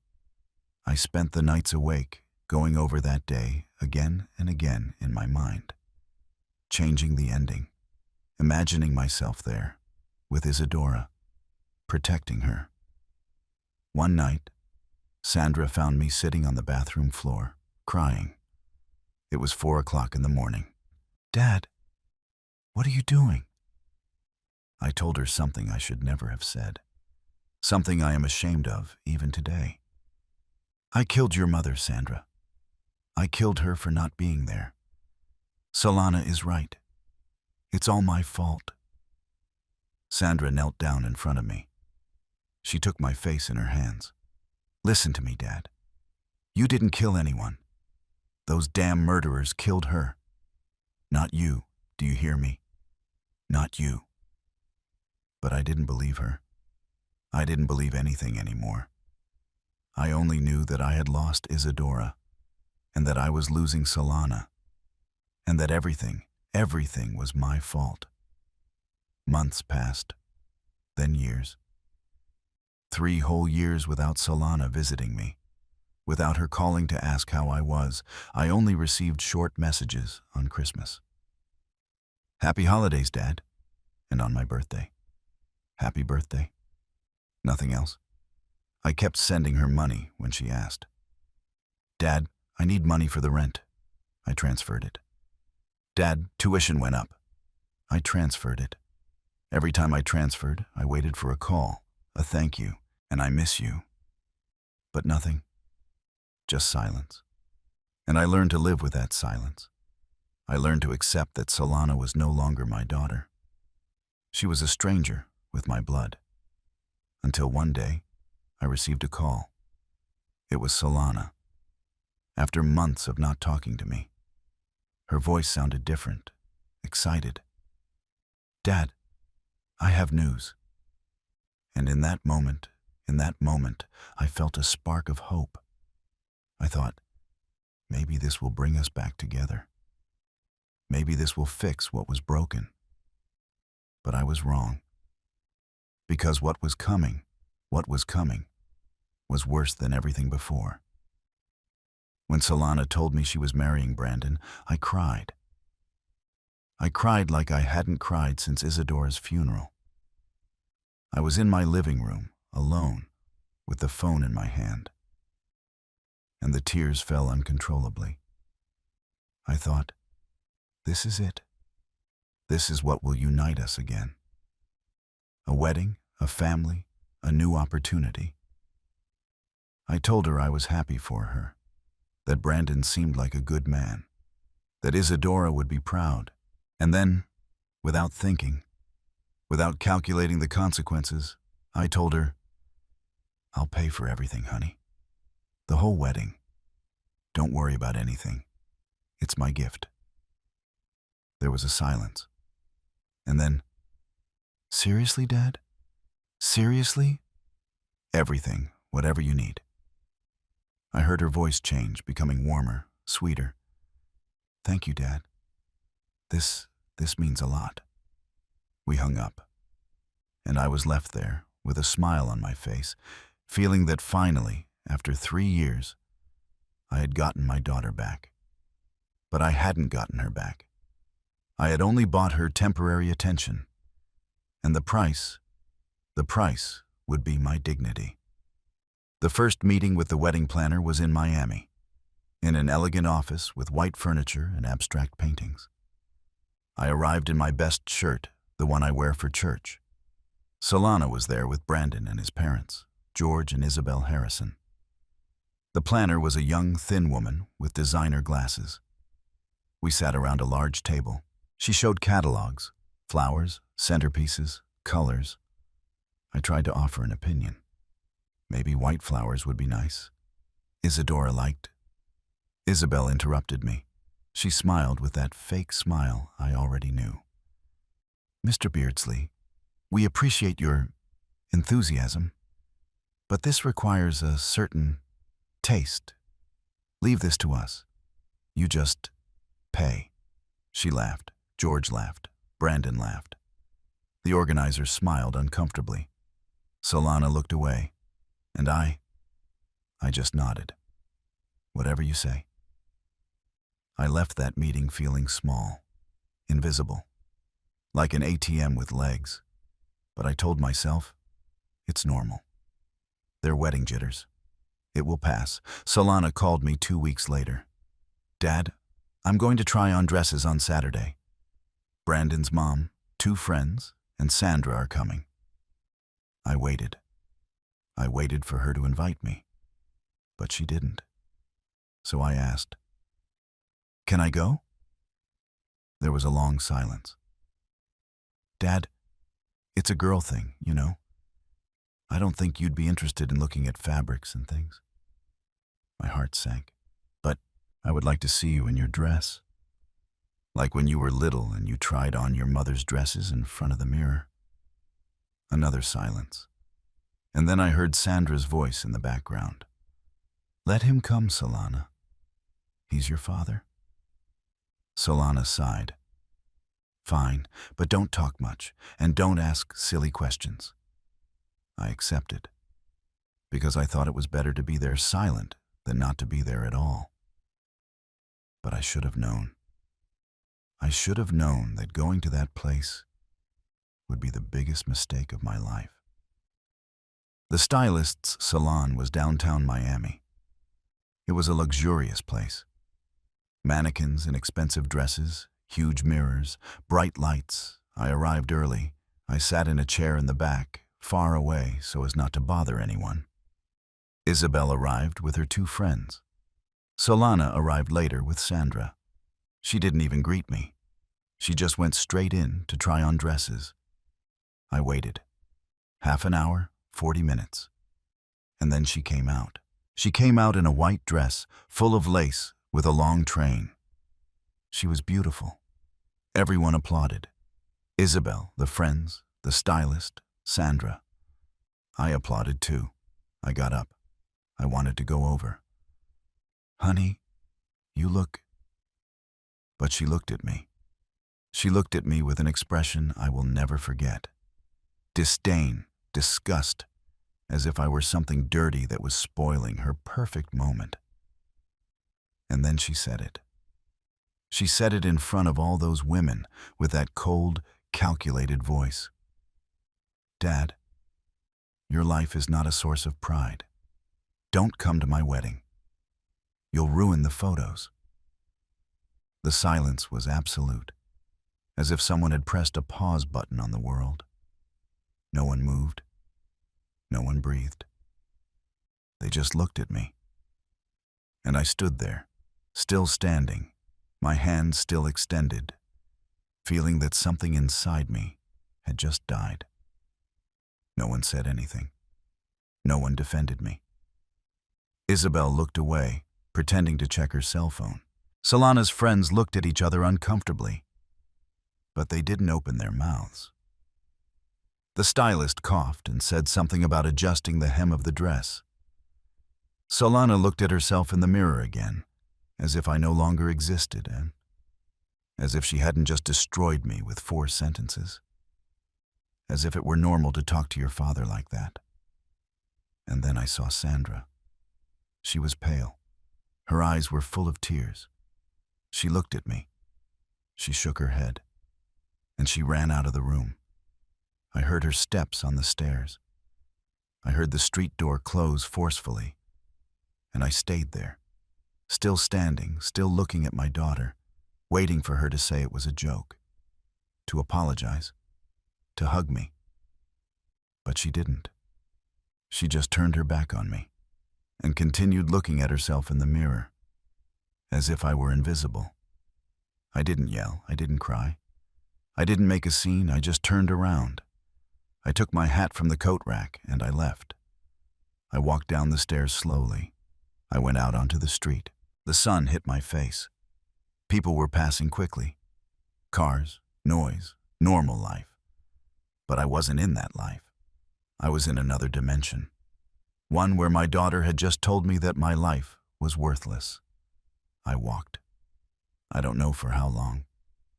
I spent the nights awake, going over that day again and again in my mind, changing the ending, imagining myself there, with Isadora, protecting her. One night, Sandra found me sitting on the bathroom floor, crying. It was 4 o'clock in the morning. Dad, what are you doing? I told her something I should never have said, something I am ashamed of even today. I killed your mother, Sandra. I killed her for not being there. Solana is right. It's all my fault. Sandra knelt down in front of me. She took my face in her hands. Listen to me, Dad. You didn't kill anyone. Those damn murderers killed her. Not you, do you hear me? Not you. But I didn't believe her. I didn't believe anything anymore. I only knew that I had lost Isadora, and that I was losing Solana, and that everything was my fault. Months passed, then years. 3 whole years without Solana visiting me. Without her calling to ask how I was, I only received short messages on Christmas. Happy holidays, Dad. And on my birthday. Happy birthday. Nothing else. I kept sending her money when she asked. Dad, I need money for the rent. I transferred it. Dad, tuition went up. I transferred it. Every time I transferred, I waited for a call, a thank you, and I miss you. But nothing. Just silence. And I learned to live with that silence. I learned to accept that Solana was no longer my daughter. She was a stranger with my blood. Until one day, I received a call. It was Solana. After months of not talking to me, her voice sounded different, excited. Dad, I have news. And in that moment, I felt a spark of hope. I thought, maybe this will bring us back together. Maybe this will fix what was broken. But I was wrong. Because what was coming, was worse than everything before. When Solana told me she was marrying Brandon, I cried. I cried like I hadn't cried since Isadora's funeral. I was in my living room, alone, with the phone in my hand. and the tears fell uncontrollably. I thought, this is it. This is what will unite us again. A wedding, a family, a new opportunity. I told her I was happy for her, that Brandon seemed like a good man, that Isadora would be proud. And then, without thinking, without calculating the consequences, I told her, I'll pay for everything, honey. The whole wedding. Don't worry about anything. It's my gift. There was a silence. And then, seriously, Dad? Seriously? Everything, whatever you need. I heard her voice change, becoming warmer, sweeter. Thank you, Dad. This means a lot. We hung up, and I was left there with a smile on my face, feeling that finally, after 3 years, I had gotten my daughter back. But I hadn't gotten her back. I had only bought her temporary attention, and the price would be my dignity. The first meeting with the wedding planner was in Miami, in an elegant office with white furniture and abstract paintings. I arrived in my best shirt, the one I wear for church. Solana was there with Brandon and his parents, George and Isabel Harrison. The planner was a young, thin woman with designer glasses. We sat around a large table. She showed catalogs, flowers, centerpieces, colors. I tried to offer an opinion. Maybe white flowers would be nice. Isadora liked. Isabel interrupted me. She smiled with that fake smile I already knew. Mr. Beardsley, we appreciate your enthusiasm, but this requires a certain taste. Leave this to us. You just pay. She laughed. George laughed. Brandon laughed. The organizers smiled uncomfortably. Solana looked away, and I just nodded. Whatever you say. I left that meeting feeling small, invisible, like an ATM with legs. But I told myself, it's normal. They're wedding jitters. It will pass. Solana called me 2 weeks later. Dad, I'm going to try on dresses on Saturday. Brandon's mom, 2 friends, and Sandra are coming. I waited. I waited for her to invite me, but she didn't. So I asked, can I go? There was a long silence. Dad, it's a girl thing, you know. I don't think you'd be interested in looking at fabrics and things. My heart sank. But I would like to see you in your dress. Like when you were little and you tried on your mother's dresses in front of the mirror. Another silence. And then I heard Sandra's voice in the background. Let him come, Solana. He's your father. Solana sighed. Fine, but don't talk much, and don't ask silly questions. I accepted, because I thought it was better to be there silent than not to be there at all. But I should have known. I should have known that going to that place would be the biggest mistake of my life. The stylist's salon was downtown Miami. It was a luxurious place. Mannequins in expensive dresses, huge mirrors, bright lights. I arrived early. I sat in a chair in the back, far away so as not to bother anyone. Isabel arrived with her 2 friends. Solana arrived later with Sandra. She didn't even greet me. She just went straight in to try on dresses. I waited. Half an hour, 40 minutes. And then she came out. She came out in a white dress, full of lace, with a long train. She was beautiful. Everyone applauded. Isabel, the friends, the stylist, Sandra. I applauded too. I got up. I wanted to go over. Honey, you look... But she looked at me. She looked at me with an expression I will never forget. Disdain, disgust, as if I were something dirty that was spoiling her perfect moment. And then she said it. She said it in front of all those women with that cold, calculated voice. Dad, your life is not a source of pride. Don't come to my wedding. You'll ruin the photos." The silence was absolute, as if someone had pressed a pause button on the world. No one moved. No one breathed. They just looked at me. And I stood there, still standing, my hands still extended, feeling that something inside me had just died. No one said anything. No one defended me. Isabel looked away, pretending to check her cell phone. Solana's friends looked at each other uncomfortably, but they didn't open their mouths. The stylist coughed and said something about adjusting the hem of the dress. Solana looked at herself in the mirror again, as if I no longer existed, and as if she hadn't just destroyed me with 4 sentences. As if it were normal to talk to your father like that. And then I saw Sandra. She was pale. Her eyes were full of tears. She looked at me. She shook her head. And she ran out of the room. I heard her steps on the stairs. I heard the street door close forcefully. And I stayed there, still standing, still looking at my daughter, waiting for her to say it was a joke, to apologize, to hug me. But she didn't. She just turned her back on me and continued looking at herself in the mirror, as if I were invisible. I didn't yell. I didn't cry. I didn't make a scene. I just turned around. I took my hat from the coat rack and I left. I walked down the stairs slowly. I went out onto the street. The sun hit my face. People were passing quickly. Cars, noise, normal life. But I wasn't in that life. I was in another dimension. One where my daughter had just told me that my life was worthless. I walked. I don't know for how long.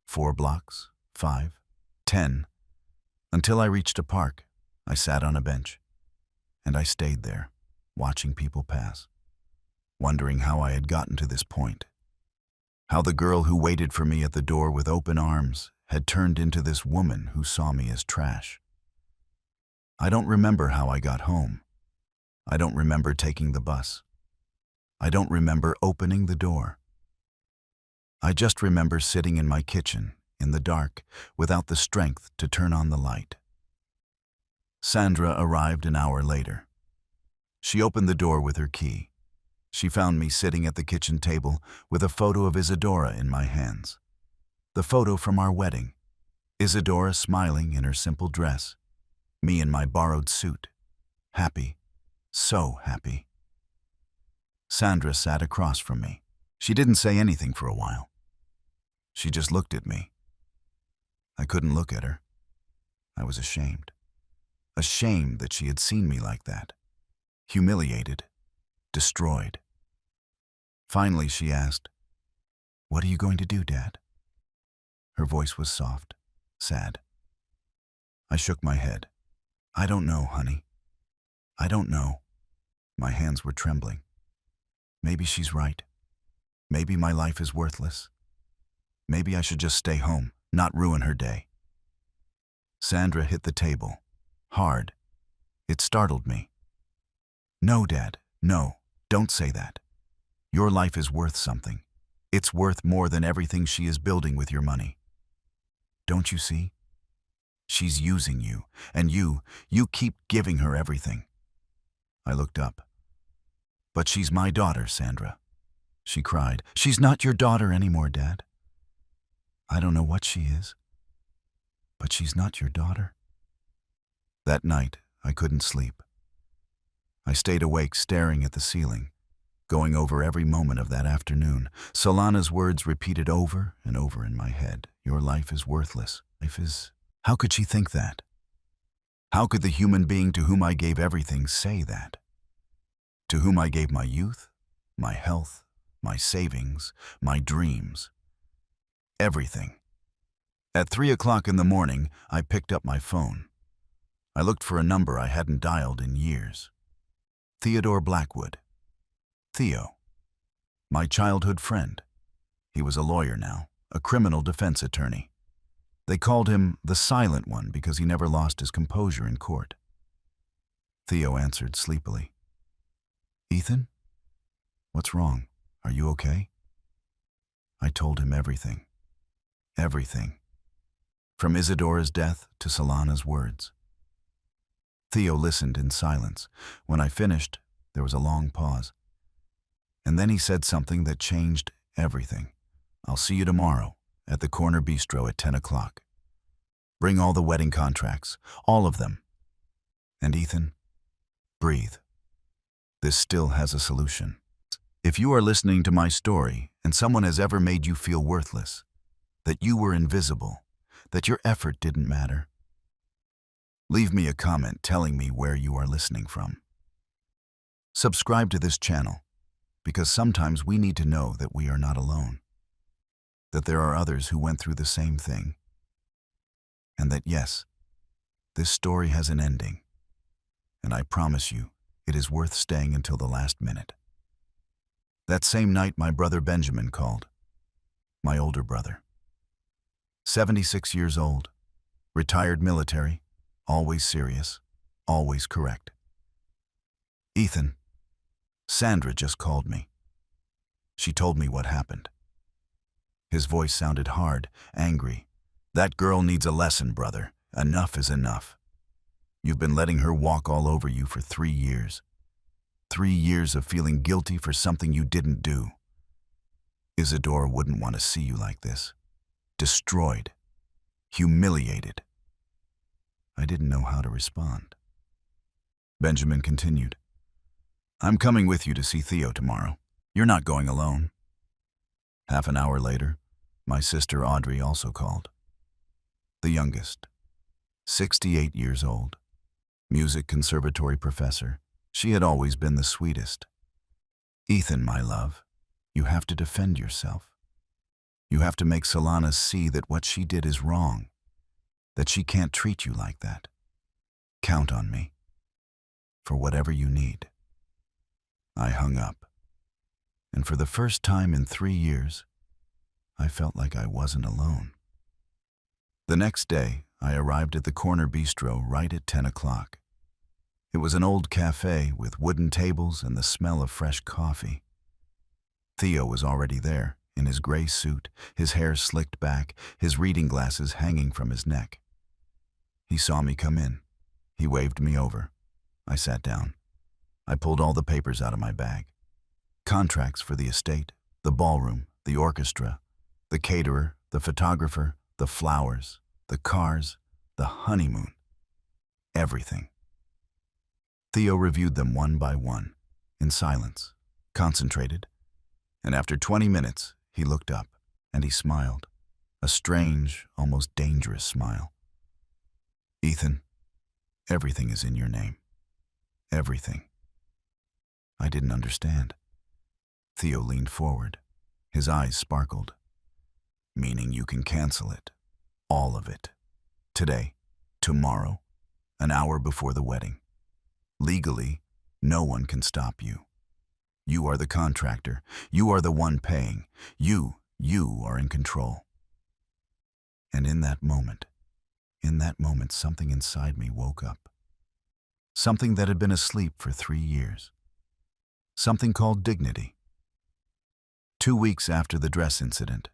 4 blocks, 5, 10, until I reached a park. I sat on a bench, and I stayed there, watching people pass, wondering how I had gotten to this point. How the girl who waited for me at the door with open arms had turned into this woman who saw me as trash. I don't remember how I got home. I don't remember taking the bus. I don't remember opening the door. I just remember sitting in my kitchen, in the dark, without the strength to turn on the light. Sandra arrived an hour later. She opened the door with her key. She found me sitting at the kitchen table with a photo of Isadora in my hands. The photo from our wedding. Isadora smiling in her simple dress. Me in my borrowed suit. Happy. So happy. Sandra sat across from me. She didn't say anything for a while. She just looked at me. I couldn't look at her. I was ashamed. Ashamed that she had seen me like that. Humiliated. Destroyed. Finally, she asked, "What are you going to do, Dad?" Her voice was soft, sad. I shook my head. "I don't know, honey. I don't know." My hands were trembling. Maybe she's right. Maybe my life is worthless. Maybe I should just stay home, not ruin her day. Sandra hit the table. Hard. It startled me. "No, Dad. No. Don't say that. Your life is worth something. It's worth more than everything she is building with your money. Don't you see? She's using you, and you keep giving her everything." I looked up. "But she's my daughter, Sandra," she cried. "She's not your daughter anymore, Dad. I don't know what she is, but she's not your daughter." That night, I couldn't sleep. I stayed awake staring at the ceiling, going over every moment of that afternoon. Solana's words repeated over and over in my head. Your life is worthless. Life is... How could she think that? How could the human being to whom I gave everything say that? To whom I gave my youth, my health, my savings, my dreams. Everything. At 3 o'clock in the morning, I picked up my phone. I looked for a number I hadn't dialed in years. Theodore Blackwood. Theo. My childhood friend. He was a lawyer now, a criminal defense attorney. They called him the Silent One because he never lost his composure in court. Theo answered sleepily. "Ethan? What's wrong? Are you okay? I told him everything. Everything. From Isadora's death to Solana's words. Theo listened in silence. When I finished, there was a long pause. And then he said something that changed everything. I'll see you tomorrow at the corner bistro at 10 o'clock. Bring all the wedding contracts, all of them. And Ethan, breathe. This still has a solution. If you are listening to my story and someone has ever made you feel worthless, that you were invisible, that your effort didn't matter, leave me a comment telling me where you are listening from. Subscribe to this channel, because sometimes we need to know that we are not alone, that there are others who went through the same thing, and that yes, this story has an ending, and I promise you, it is worth staying until the last minute. That same night, my brother Benjamin called, my older brother. 76 years old, retired military, always serious, always correct. Ethan, Sandra just called me. She told me what happened. His voice sounded hard, angry. That girl needs a lesson, brother. Enough is enough. You've been letting her walk all over you for 3 years. 3 years of feeling guilty for something you didn't do. Isadora wouldn't want to see you like this. Destroyed. Humiliated. I didn't know how to respond. Benjamin continued. I'm coming with you to see Theo tomorrow. You're not going alone. Half an hour later, my sister Audrey also called. The youngest. 68 years old. Music conservatory professor. She had always been the sweetest. Ethan, my love, you have to defend yourself. You have to make Solana see that what she did is wrong, that she can't treat you like that. Count on me for whatever you need. I hung up, and for the first time in 3 years, I felt like I wasn't alone. The next day, I arrived at the corner bistro right at 10 o'clock. It was an old cafe with wooden tables and the smell of fresh coffee. Theo was already there, in his gray suit, his hair slicked back, his reading glasses hanging from his neck. He saw me come in. He waved me over. I sat down. I pulled all the papers out of my bag. Contracts for the estate, the ballroom, the orchestra, the caterer, the photographer, the flowers, the cars, the honeymoon. Everything. Theo reviewed them one by one, in silence, concentrated, and after 20 minutes, he looked up, and he smiled, a strange, almost dangerous smile. Ethan, everything is in your name. Everything. I didn't understand. Theo leaned forward. His eyes sparkled. Meaning you can cancel it. All of it. Today, tomorrow, an hour before the wedding. Legally, no one can stop you. You are the contractor. You are the one paying. You are in control. And in that moment, something inside me woke up. Something that had been asleep for 3 years. Something called dignity. 2 weeks after the dress incident,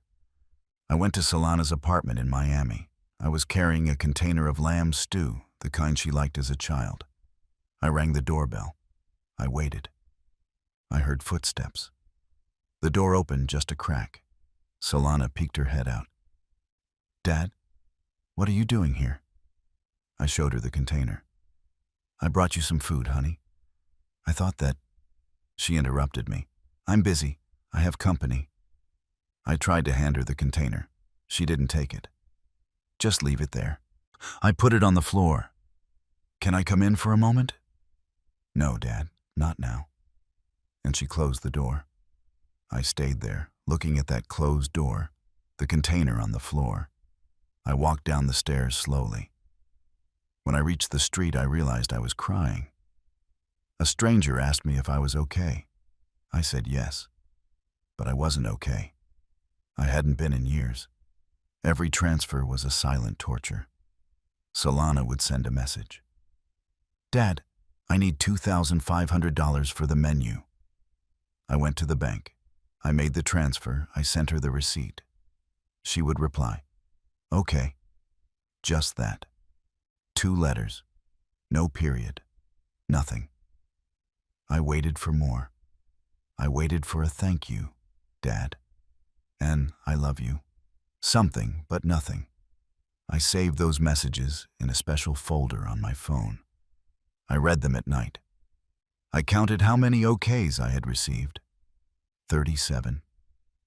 I went to Solana's apartment in Miami. I was carrying a container of lamb stew, the kind she liked as a child. I rang the doorbell. I waited. I heard footsteps. The door opened just a crack. Solana peeked her head out. Dad, what are you doing here? I showed her the container. I brought you some food, honey. I thought that... She interrupted me. I'm busy. I have company. I tried to hand her the container. She didn't take it. Just leave it there. I put it on the floor. Can I come in for a moment? No, Dad, not now. And she closed the door. I stayed there, looking at that closed door, the container on the floor. I walked down the stairs slowly. When I reached the street, I realized I was crying. A stranger asked me if I was okay. I said yes, but I wasn't okay. I hadn't been in years. Every transfer was a silent torture. Solana would send a message. Dad, I need $2,500 for the menu. I went to the bank. I made the transfer. I sent her the receipt. She would reply, "Okay." Just that. 2 letters. No period. Nothing. I waited for more. I waited for a "thank you, Dad," and "I love you." Something, but nothing. I saved those messages in a special folder on my phone. I read them at night. I counted how many OKs I had received. 37.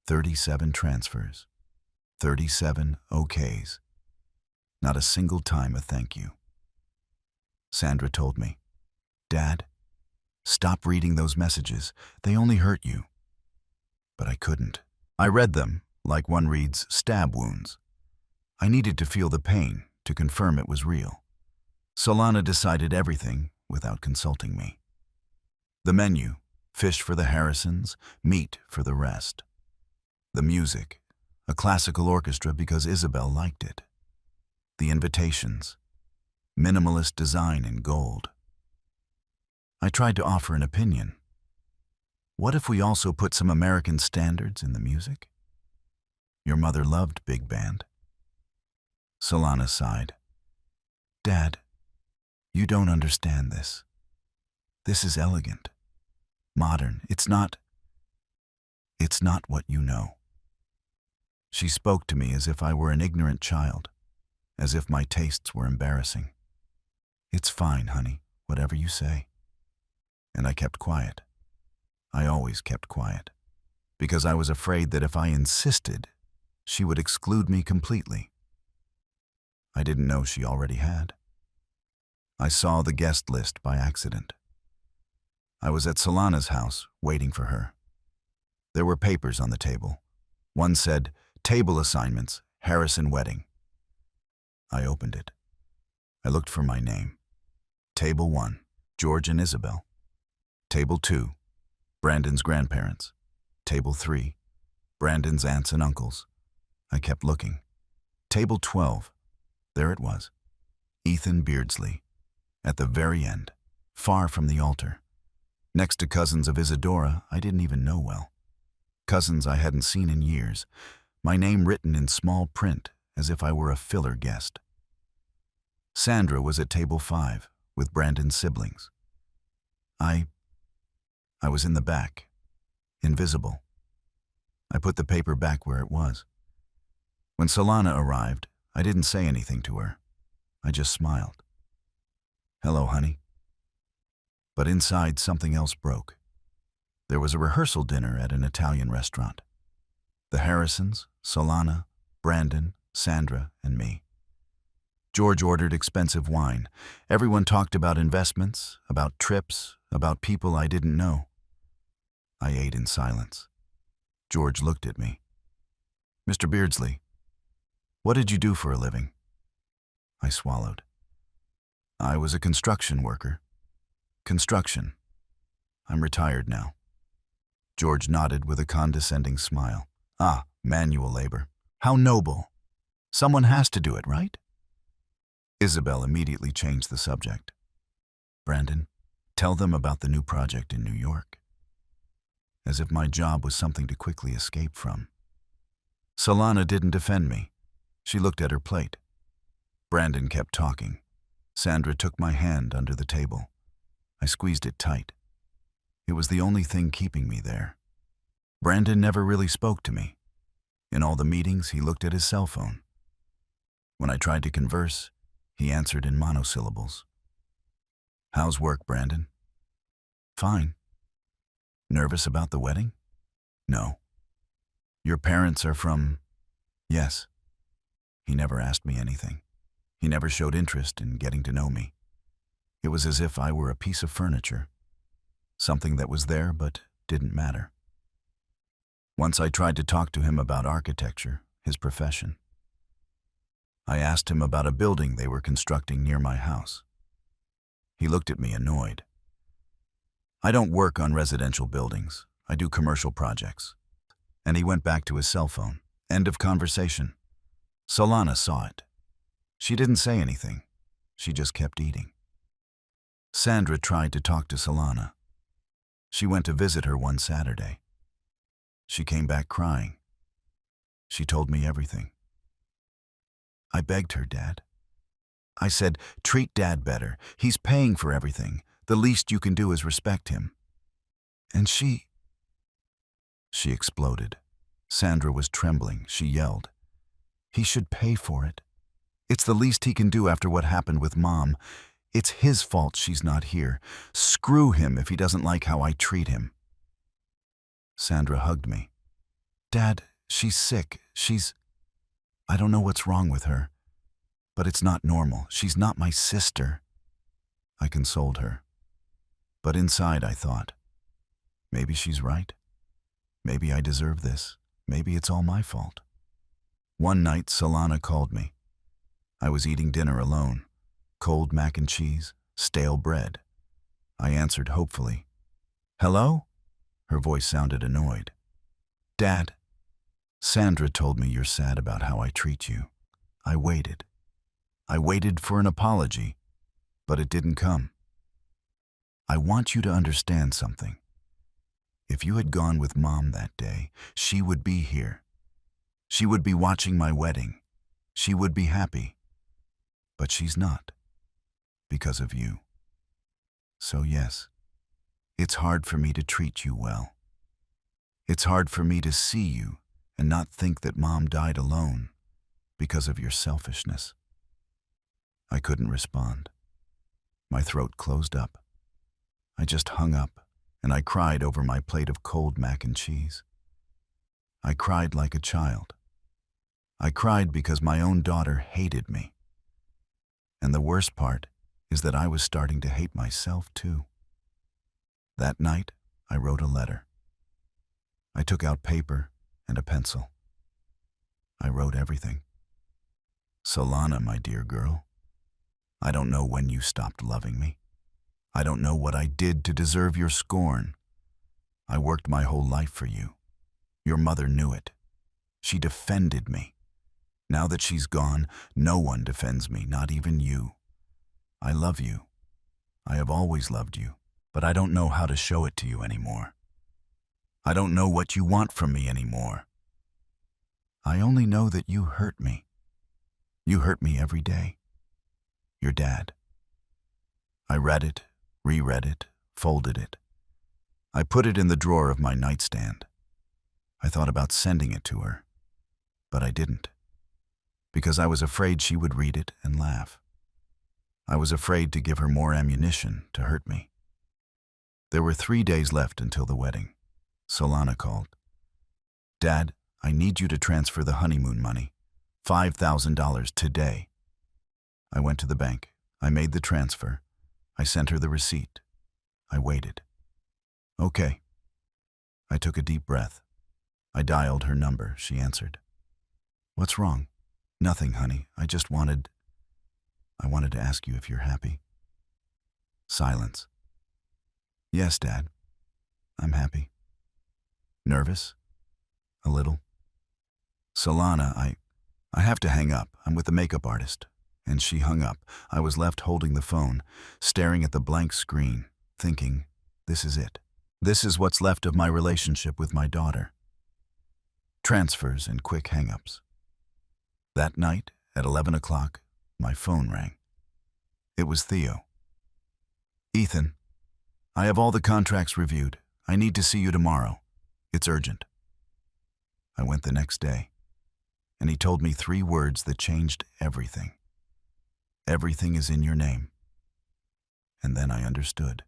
37 transfers. 37 OKs. Not a single time a thank you. Sandra told me, "Dad, stop reading those messages. They only hurt you." But I couldn't. I read them like one reads stab wounds. I needed to feel the pain to confirm it was real. Solana decided everything without consulting me. The menu, fish for the Harrisons, meat for the rest. The music, a classical orchestra because Isabel liked it. The invitations, minimalist design in gold. I tried to offer an opinion. What if we also put some American standards in the music? Your mother loved big band. Solana sighed. "Dad, you don't understand this. This is elegant, modern. It's not what you know." She spoke to me as if I were an ignorant child, as if my tastes were embarrassing. "It's fine, honey, whatever you say." And I kept quiet. I always kept quiet, because I was afraid that if I insisted, she would exclude me completely. I didn't know she already had. I saw the guest list by accident. I was at Solana's house, waiting for her. There were papers on the table. One said, "Table assignments, Harrison wedding." I opened it. I looked for my name. Table 1, George and Isabel. Table 2, Brandon's grandparents. Table 3, Brandon's aunts and uncles. I kept looking. Table 12, there it was. Ethan Beardsley. At the very end, far from the altar. Next to cousins of Isadora I didn't even know well. Cousins I hadn't seen in years. My name written in small print, as if I were a filler guest. Sandra was at table 5, with Brandon's siblings. I was in the back, invisible. I put the paper back where it was. When Solana arrived, I didn't say anything to her. I just smiled. "Hello, honey." But inside, something else broke. There was a rehearsal dinner at an Italian restaurant. The Harrisons, Solana, Brandon, Sandra, and me. George ordered expensive wine. Everyone talked about investments, about trips, about people I didn't know. I ate in silence. George looked at me. "Mr. Beardsley, what did you do for a living?" I swallowed. "I was a construction worker." "Construction. I'm retired now." George nodded with a condescending smile. "Ah, manual labor. How noble. Someone has to do it, right?" Isabel immediately changed the subject. "Brandon, tell them about the new project in New York." As if my job was something to quickly escape from. Solana didn't defend me. She looked at her plate. Brandon kept talking. Sandra took my hand under the table. I squeezed it tight. It was the only thing keeping me there. Brandon never really spoke to me. In all the meetings, he looked at his cell phone. When I tried to converse, he answered in monosyllables. "How's work, Brandon?" "Fine." "Nervous about the wedding?" "No." "Your parents are from?" "Yes." He never asked me anything. He never showed interest in getting to know me. It was as if I were a piece of furniture. Something that was there but didn't matter. Once I tried to talk to him about architecture, his profession. I asked him about a building they were constructing near my house. He looked at me annoyed. "I don't work on residential buildings. I do commercial projects." And he went back to his cell phone. End of conversation. Solana saw it. She didn't say anything. She just kept eating. Sandra tried to talk to Solana. She went to visit her one Saturday. She came back crying. She told me everything. I begged her, Dad. I said, treat Dad better. He's paying for everything. The least you can do is respect him. And she exploded. Sandra was trembling. She yelled, he should pay for it. It's the least he can do after what happened with Mom. It's his fault she's not here. Screw him if he doesn't like how I treat him. Sandra hugged me. Dad, she's sick. I don't know what's wrong with her. But it's not normal. She's not my sister. I consoled her. But inside I thought, maybe she's right. Maybe I deserve this. Maybe it's all my fault. One night, Solana called me. I was eating dinner alone. Cold mac and cheese, stale bread. I answered hopefully. Hello? Her voice sounded annoyed. Dad, Sandra told me you're sad about how I treat you. I waited. I waited for an apology, but it didn't come. I want you to understand something. If you had gone with Mom that day, she would be here. She would be watching my wedding. She would be happy. But she's not, because of you. So yes, it's hard for me to treat you well. It's hard for me to see you and not think that Mom died alone because of your selfishness. I couldn't respond. My throat closed up. I just hung up, and I cried over my plate of cold mac and cheese. I cried like a child. I cried because my own daughter hated me. And the worst part is that I was starting to hate myself too. That night, I wrote a letter. I took out paper and a pencil. I wrote everything. Solana, my dear girl, I don't know when you stopped loving me. I don't know what I did to deserve your scorn. I worked my whole life for you. Your mother knew it. She defended me. Now that she's gone, no one defends me, not even you. I love you. I have always loved you, but I don't know how to show it to you anymore. I don't know what you want from me anymore. I only know that you hurt me. You hurt me every day. Your dad. I read it, reread it, folded it. I put it in the drawer of my nightstand. I thought about sending it to her, but I didn't, because I was afraid she would read it and laugh. I was afraid to give her more ammunition to hurt me. There were 3 days left until the wedding. Solana called. Dad, I need you to transfer the honeymoon money, $5,000 today. I went to the bank. I made the transfer. I sent her the receipt. I waited. Okay. I took a deep breath. I dialed her number. She answered. What's wrong? Nothing, honey. I wanted to ask you if you're happy. Silence. Yes, Dad. I'm happy. Nervous? A little. Solana, I have to hang up. I'm with the makeup artist. And she hung up. I was left holding the phone, staring at the blank screen, thinking, this is it. This is what's left of my relationship with my daughter. Transfers and quick hang-ups. That night, at 11 o'clock, my phone rang. It was Theo. Ethan, I have all the contracts reviewed. I need to see you tomorrow. It's urgent. I went the next day, and he told me 3 words that changed everything. Everything is in your name. And then I understood.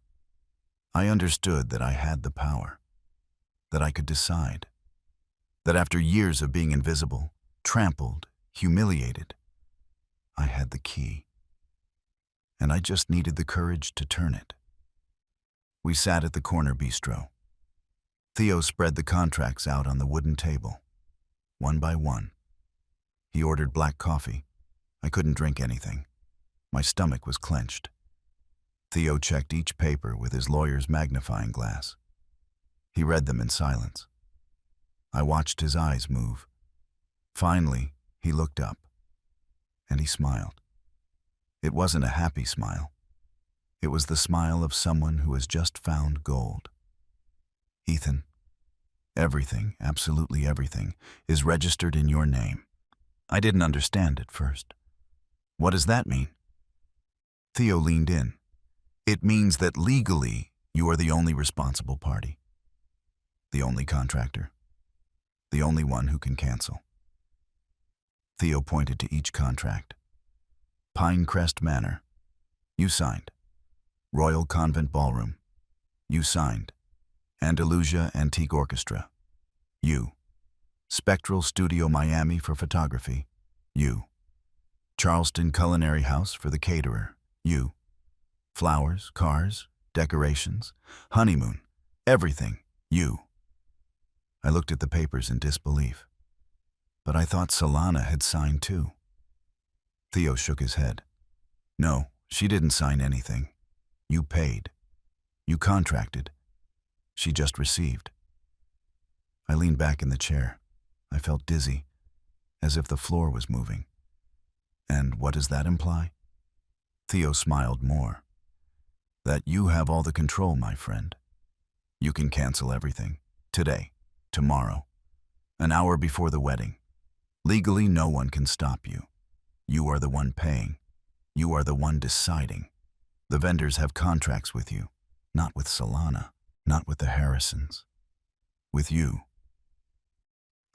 I understood that I had the power, that I could decide, that after years of being invisible, trampled, humiliated, I had the key. And I just needed the courage to turn it. We sat at the corner bistro. Theo spread the contracts out on the wooden table, one by one. He ordered black coffee. I couldn't drink anything. My stomach was clenched. Theo checked each paper with his lawyer's magnifying glass. He read them in silence. I watched his eyes move. Finally, he looked up, and he smiled. It wasn't a happy smile. It was the smile of someone who has just found gold. Ethan, Everything, absolutely everything, is registered in your name. I didn't understand at first. What does that mean? Theo leaned in. It means that legally, you are the only responsible party. The only contractor. The only one who can cancel. Theo pointed to each contract. Pinecrest Manor. You signed. Royal Convent Ballroom. You signed. Andalusia Antique Orchestra. You. Spectral Studio Miami for photography. You. Charleston Culinary House for the caterer. You. Flowers, cars, decorations, honeymoon, everything. You. I looked at the papers in disbelief. But I thought Solana had signed too. Theo shook his head. No, she didn't sign anything. You paid. You contracted. She just received. I leaned back in the chair. I felt dizzy, as if the floor was moving. And what does that imply? Theo smiled more. That you have all the control, my friend. You can cancel everything. Today. Tomorrow. An hour before the wedding. Legally, no one can stop you. You are the one paying. You are the one deciding. The vendors have contracts with you. Not with Solana. Not with the Harrisons. With you.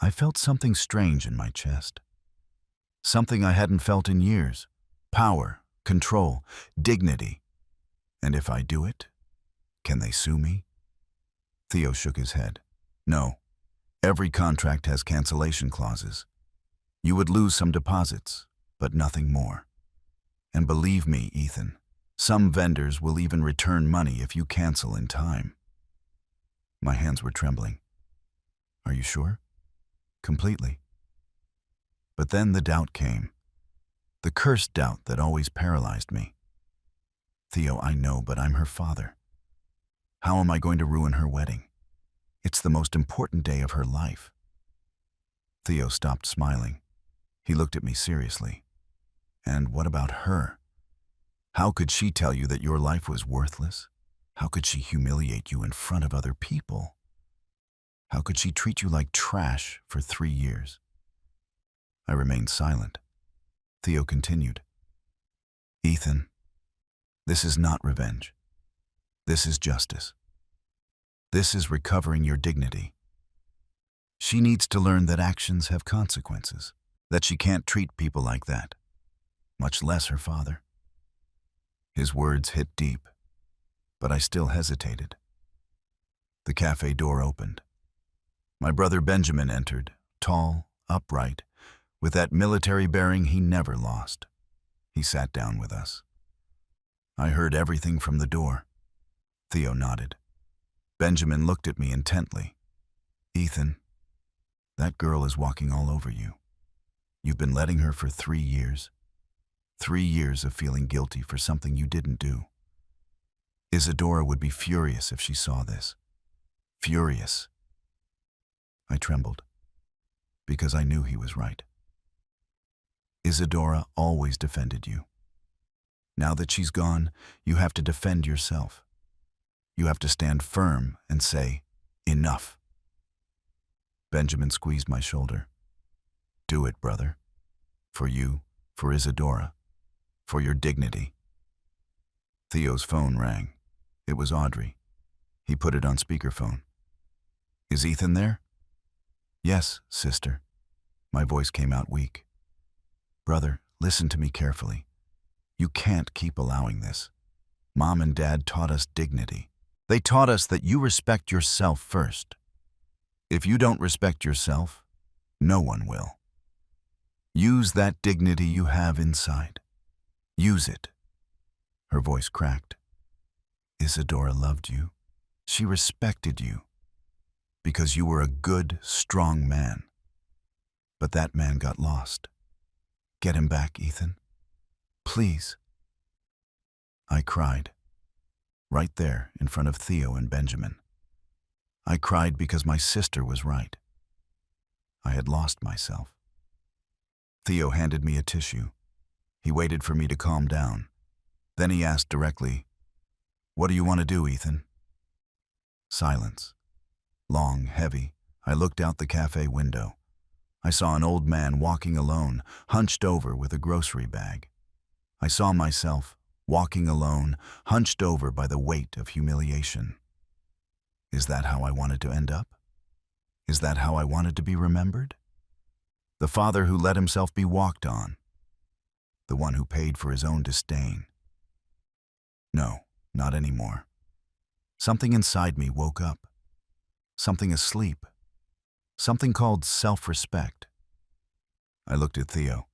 I felt something strange in my chest. Something I hadn't felt in years. Power, control, dignity. And if I do it, can they sue me? Theo shook his head. No. Every contract has cancellation clauses. You would lose some deposits, but nothing more. And believe me, Ethan, some vendors will even return money if you cancel in time. My hands were trembling. Are you sure? Completely. But then the doubt came. The cursed doubt that always paralyzed me. Theo, I know, but I'm her father. How am I going to ruin her wedding? It's the most important day of her life. Theo stopped smiling. He looked at me seriously. And what about her? How could she tell you that your life was worthless? How could she humiliate you in front of other people? How could she treat you like trash for 3 years? I remained silent. Theo continued. Ethan, this is not revenge. This is justice. This is recovering your dignity. She needs to learn that actions have consequences, that she can't treat people like that, much less her father. His words hit deep, but I still hesitated. The cafe door opened. My brother Benjamin entered, tall, upright, with that military bearing he never lost. He sat down with us. I heard everything from the door. Theo nodded. Benjamin looked at me intently. Ethan, that girl is walking all over you. You've been letting her for 3 years. 3 years of feeling guilty for something you didn't do. Isadora would be furious if she saw this. Furious. I trembled, because I knew he was right. Isadora always defended you. Now that she's gone, you have to defend yourself. You have to stand firm and say, enough. Benjamin squeezed my shoulder. Do it, brother. For you, for Isadora, for your dignity. Theo's phone rang. It was Audrey. He put it on speakerphone. Is Ethan there? Yes, sister. My voice came out weak. Brother, listen to me carefully. You can't keep allowing this. Mom and Dad taught us dignity. They taught us that you respect yourself first. If you don't respect yourself, no one will. Use that dignity you have inside. Use it. Her voice cracked. Isadora loved you. She respected you. Because you were a good, strong man. But that man got lost. Get him back, Ethan. Please. I cried. Right there in front of Theo and Benjamin. I cried because my sister was right. I had lost myself. Theo handed me a tissue. He waited for me to calm down. Then he asked directly, "What do you want to do, Ethan?" Silence. Long, heavy, I looked out the cafe window. I saw an old man walking alone, hunched over with a grocery bag. I saw myself, walking alone, hunched over by the weight of humiliation. Is that how I wanted to end up? Is that how I wanted to be remembered? The father who let himself be walked on. The one who paid for his own disdain. No, not anymore. Something inside me woke up. Something asleep. Something called self-respect. I looked at Theo.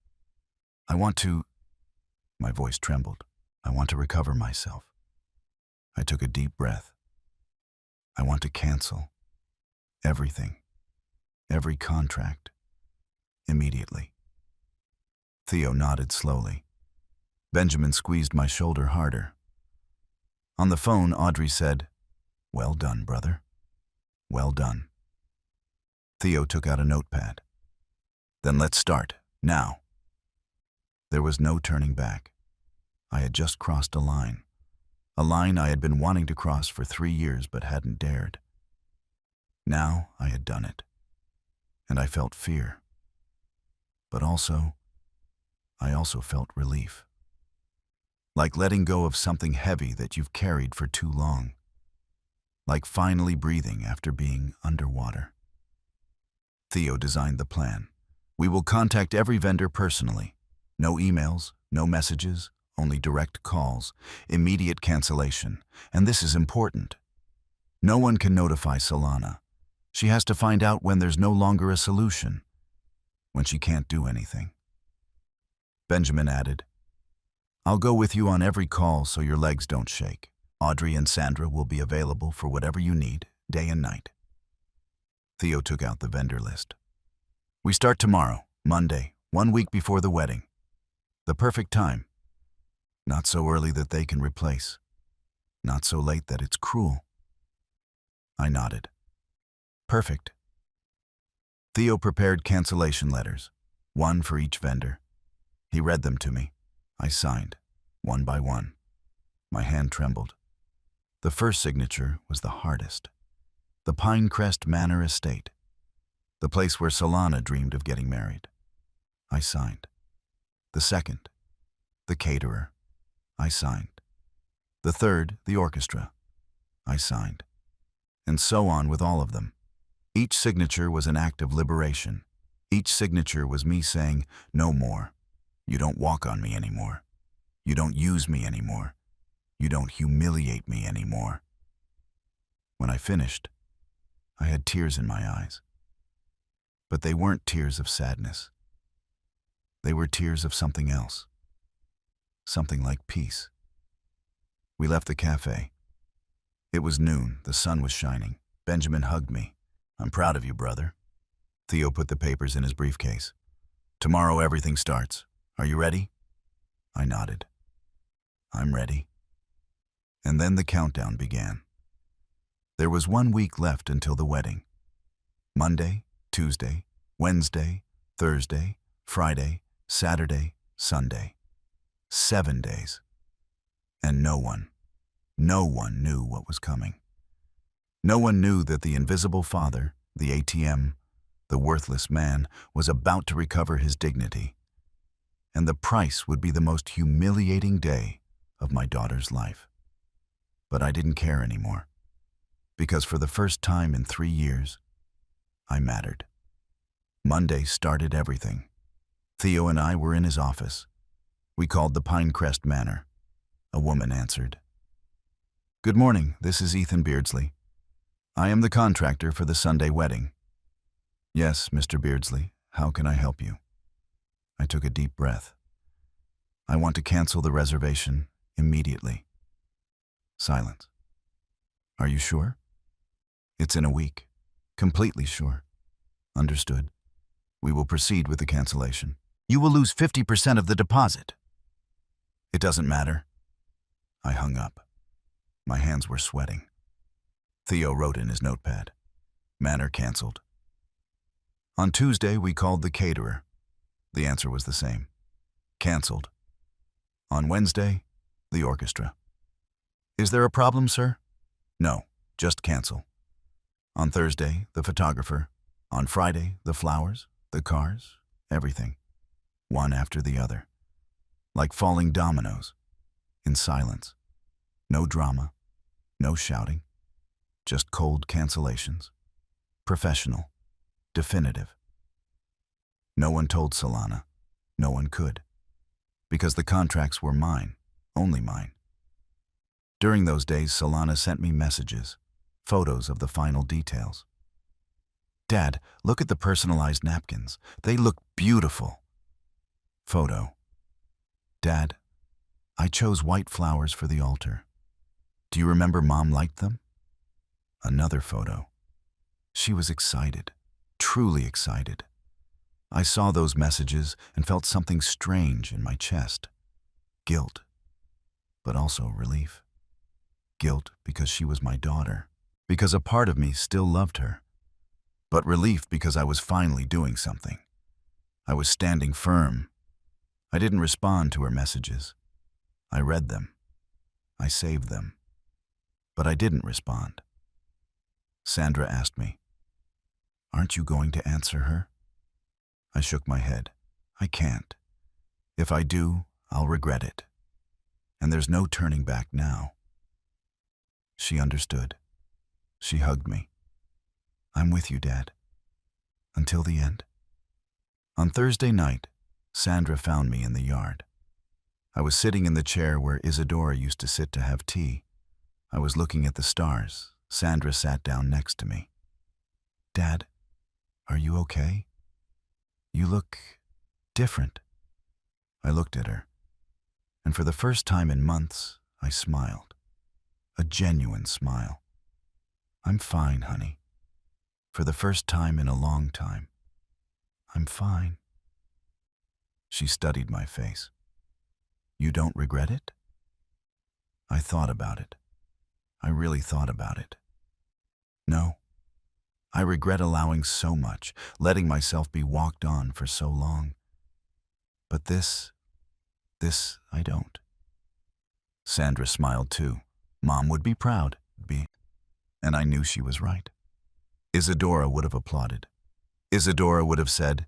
My voice trembled. I want to recover myself. I took a deep breath. I want to cancel everything, every contract, immediately. Theo nodded slowly. Benjamin squeezed my shoulder harder. On the phone, Audrey said, "Well done, brother. Well done." Theo took out a notepad. "Then let's start, now." There was no turning back. I had just crossed a line I had been wanting to cross for 3 years but hadn't dared. Now I had done it, and I felt fear. But I also felt relief. Like letting go of something heavy that you've carried for too long. Like finally breathing after being underwater. Theo designed the plan. We will contact every vendor personally. No emails, no messages, only direct calls, immediate cancellation. And this is important. No one can notify Solana. She has to find out when there's no longer a solution, when she can't do anything. Benjamin added, "I'll go with you on every call so your legs don't shake. Audrey and Sandra will be available for whatever you need, day and night." Theo took out the vendor list. "We start tomorrow, Monday, 1 week before the wedding. The perfect time. Not so early that they can replace. Not so late that it's cruel." I nodded. "Perfect." Theo prepared cancellation letters, one for each vendor. He read them to me. I signed, one by one. My hand trembled. The first signature was the hardest. The Pinecrest Manor Estate. The place where Solana dreamed of getting married. I signed. The second, the caterer. I signed. The third, the orchestra. I signed. And so on with all of them. Each signature was an act of liberation. Each signature was me saying, "No more. You don't walk on me anymore. You don't use me anymore. You don't humiliate me anymore." When I finished, I had tears in my eyes. But they weren't tears of sadness. They were tears of something else. Something like peace. We left the cafe. It was noon. The sun was shining. Benjamin hugged me. "I'm proud of you, brother." Theo put the papers in his briefcase. "Tomorrow everything starts. Are you ready?" I nodded. "I'm ready." And then the countdown began. There was 1 week left until the wedding. Monday, Tuesday, Wednesday, Thursday, Friday, Saturday, Sunday. 7 days. And no one knew what was coming. No one knew that the invisible father, the ATM, the worthless man, was about to recover his dignity. And the price would be the most humiliating day of my daughter's life. But I didn't care anymore. Because for the first time in 3 years, I mattered. Monday started everything. Theo and I were in his office. We called the Pinecrest Manor. A woman answered. "Good morning, this is Ethan Beardsley. I am the contractor for the Sunday wedding." "Yes, Mr. Beardsley, how can I help you?" I took a deep breath. "I want to cancel the reservation immediately." Silence. "Are you sure?" "It's in a week. Completely sure." "Understood. We will proceed with the cancellation." "You will lose 50% of the deposit." "It doesn't matter." I hung up. My hands were sweating. Theo wrote in his notepad. "Manor canceled." On Tuesday, we called the caterer. The answer was the same. Canceled. On Wednesday, the orchestra. "Is there a problem, sir?" "No, just cancel." On Thursday, the photographer. On Friday, the flowers, the cars, everything, one after the other, like falling dominoes, in silence. No drama, no shouting, just cold cancellations. Professional, definitive. No one told Solana. No one could. Because the contracts were mine, only mine. During those days, Solana sent me messages, photos of the final details. Dad, look at the personalized napkins. They look beautiful. Photo. Dad, I chose white flowers for the altar. Do you remember Mom liked them? Another photo. She was excited, truly excited. I saw those messages and felt something strange in my chest. Guilt, but also relief. Guilt because she was my daughter, because a part of me still loved her. But relief because I was finally doing something. I was standing firm. I didn't respond to her messages. I read them. I saved them. But I didn't respond. Sandra asked me, "Aren't you going to answer her?" I shook my head. I can't. If I do, I'll regret it. And there's no turning back now. She understood. She hugged me. I'm with you, Dad. Until the end. On Thursday night, Sandra found me in the yard. I was sitting in the chair where Isadora used to sit to have tea. I was looking at the stars. Sandra sat down next to me. Dad, are you okay? You look different. I looked at her, and for the first time in months, I smiled. A genuine smile. I'm fine, honey. For the first time in a long time. I'm fine. She studied my face. You don't regret it? I thought about it. I really thought about it. No. I regret allowing so much, letting myself be walked on for so long. But this I don't. Sandra smiled too. Mom would be proud, and I knew she was right. Isadora would have applauded. Isadora would have said,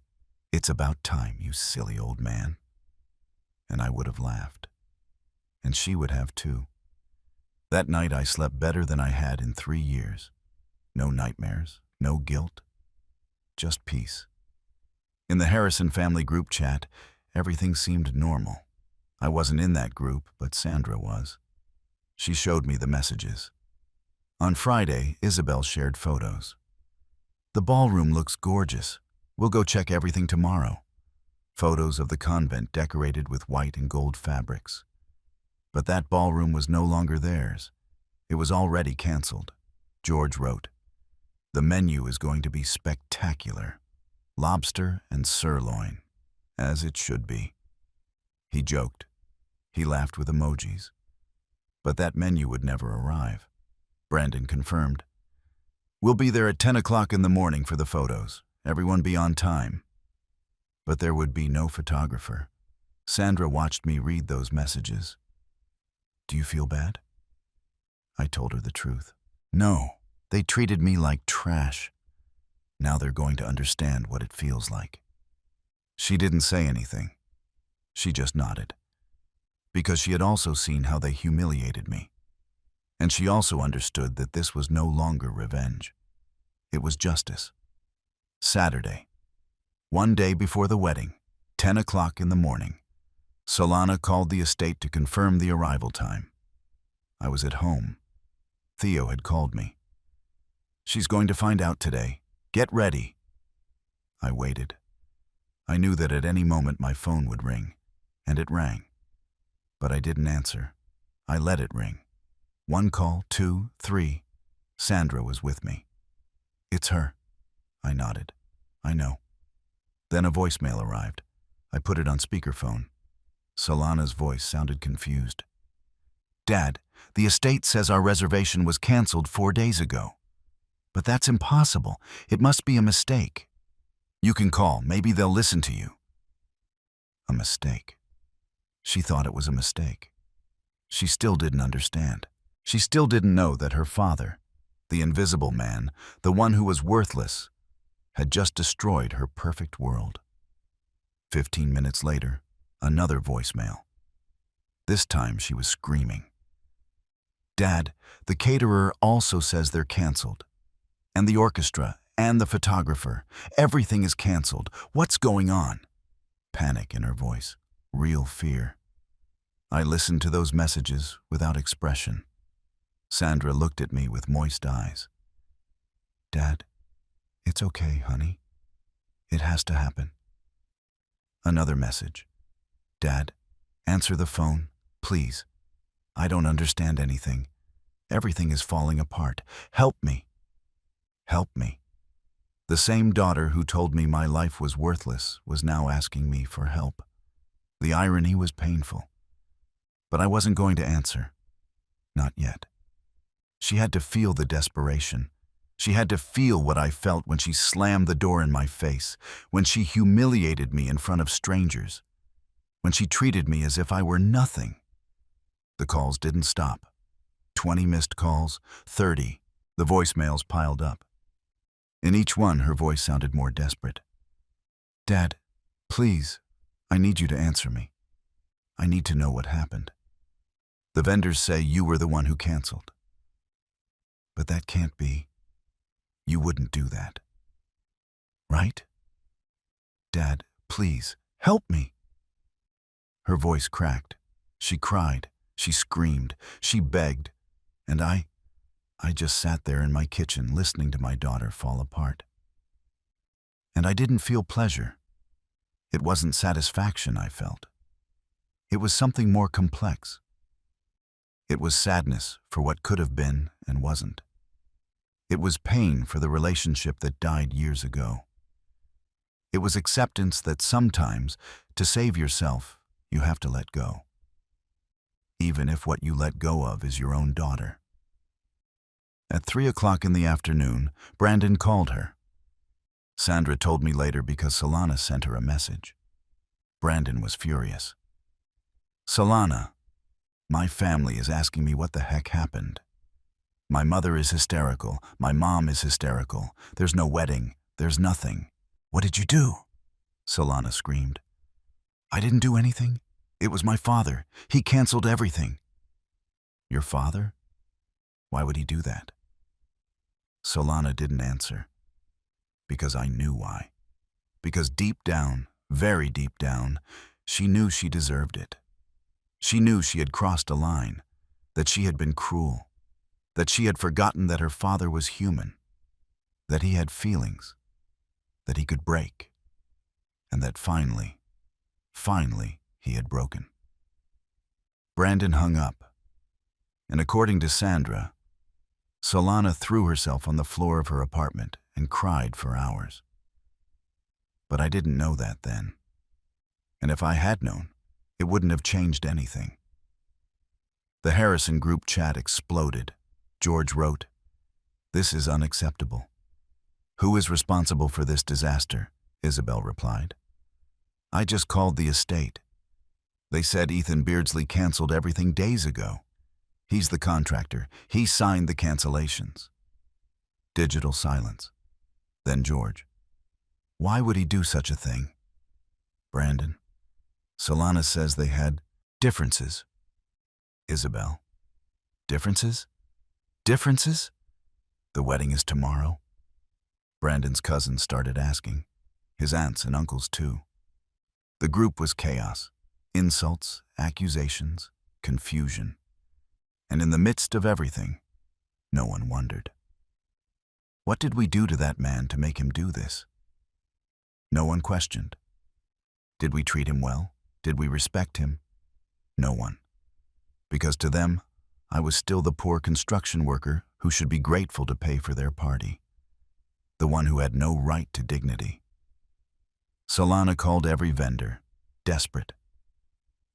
"It's about time, you silly old man." And I would have laughed. And she would have too. That night I slept better than I had in 3 years. No nightmares, no guilt, just peace. In the Harrison family group chat, everything seemed normal. I wasn't in that group, but Sandra was. She showed me the messages. On Friday, Isabel shared photos. The ballroom looks gorgeous. We'll go check everything tomorrow. Photos of the convent decorated with white and gold fabrics. But that ballroom was no longer theirs. It was already canceled. George wrote, "The menu is going to be spectacular. Lobster and sirloin, as it should be." He joked. He laughed with emojis. But that menu would never arrive. Brandon confirmed. "We'll be there at 10 o'clock in the morning for the photos. Everyone be on time." But there would be no photographer. Sandra watched me read those messages. Do you feel bad? I told her the truth. No, they treated me like trash. Now they're going to understand what it feels like. She didn't say anything. She just nodded. Because she had also seen how they humiliated me. And she also understood that this was no longer revenge. It was justice. Saturday. One day before the wedding, 10 o'clock in the morning, Solana called the estate to confirm the arrival time. I was at home. Theo had called me. She's going to find out today. Get ready. I waited. I knew that at any moment my phone would ring, and it rang. But I didn't answer. I let it ring. 1 call, 2, 3. Sandra was with me. It's her. I nodded. I know. Then a voicemail arrived. I put it on speakerphone. Solana's voice sounded confused. Dad, the estate says our reservation was canceled 4 days ago. But that's impossible. It must be a mistake. You can call. Maybe they'll listen to you. A mistake. She thought it was a mistake. She still didn't understand. She still didn't know that her father, the invisible man, the one who was worthless, had just destroyed her perfect world. 15 minutes later, another voicemail. This time she was screaming. "Dad, the caterer also says they're canceled. And the orchestra, and the photographer. Everything is canceled. What's going on?" Panic in her voice. Real fear. I listened to those messages without expression. Sandra looked at me with moist eyes. "Dad, it's okay, honey. It has to happen." Another message. "Dad, answer the phone, please. I don't understand anything. Everything is falling apart. Help me. Help me." The same daughter who told me my life was worthless was now asking me for help. The irony was painful. But I wasn't going to answer. Not yet. She had to feel the desperation. She had to feel what I felt when she slammed the door in my face, when she humiliated me in front of strangers, when she treated me as if I were nothing. The calls didn't stop. 20 missed calls, 30. The voicemails piled up. In each one, her voice sounded more desperate. "Dad, please, I need you to answer me. I need to know what happened. The vendors say you were the one who canceled. But that can't be. You wouldn't do that. Right? Dad, please, help me." Her voice cracked. She cried. She screamed. She begged. And I just sat there in my kitchen listening to my daughter fall apart. And I didn't feel pleasure. It wasn't satisfaction I felt. It was something more complex. It was sadness for what could have been and wasn't. It was pain for the relationship that died years ago. It was acceptance that sometimes, to save yourself, you have to let go. Even if what you let go of is your own daughter. At 3 o'clock in the afternoon, Brandon called her. Sandra told me later because Solana sent her a message. Brandon was furious. "Solana, my family is asking me what the heck happened. My mother is hysterical. My mom is hysterical. There's no wedding. There's nothing." "What did you do?" Solana screamed. "I didn't do anything. It was my father. He canceled everything." "Your father? Why would he do that?" Solana didn't answer. Because I knew why. Because deep down, very deep down, she knew she deserved it. She knew she had crossed a line, that she had been cruel, that she had forgotten that her father was human, that he had feelings, that he could break, and that finally, he had broken. Brandon hung up, and according to Sandra, Solana threw herself on the floor of her apartment and cried for hours. But I didn't know that then. And if I had known, it wouldn't have changed anything. The Harrison group chat exploded. George wrote, "This is unacceptable. Who is responsible for this disaster?" Isabel replied. "I just called the estate. They said Ethan Beardsley canceled everything days ago. He's the contractor. He signed the cancellations." Digital silence. Then George. "Why would he do such a thing?" Brandon. "Solana says they had differences." Isabel. "Differences? Differences? The wedding is tomorrow." Brandon's cousins started asking. His aunts and uncles too. The group was chaos. Insults, accusations, confusion. And in the midst of everything, no one wondered. What did we do to that man to make him do this? No one questioned. Did we treat him well? Did we respect him? No one. Because to them, I was still the poor construction worker who should be grateful to pay for their party. The one who had no right to dignity. Solana called every vendor, desperate.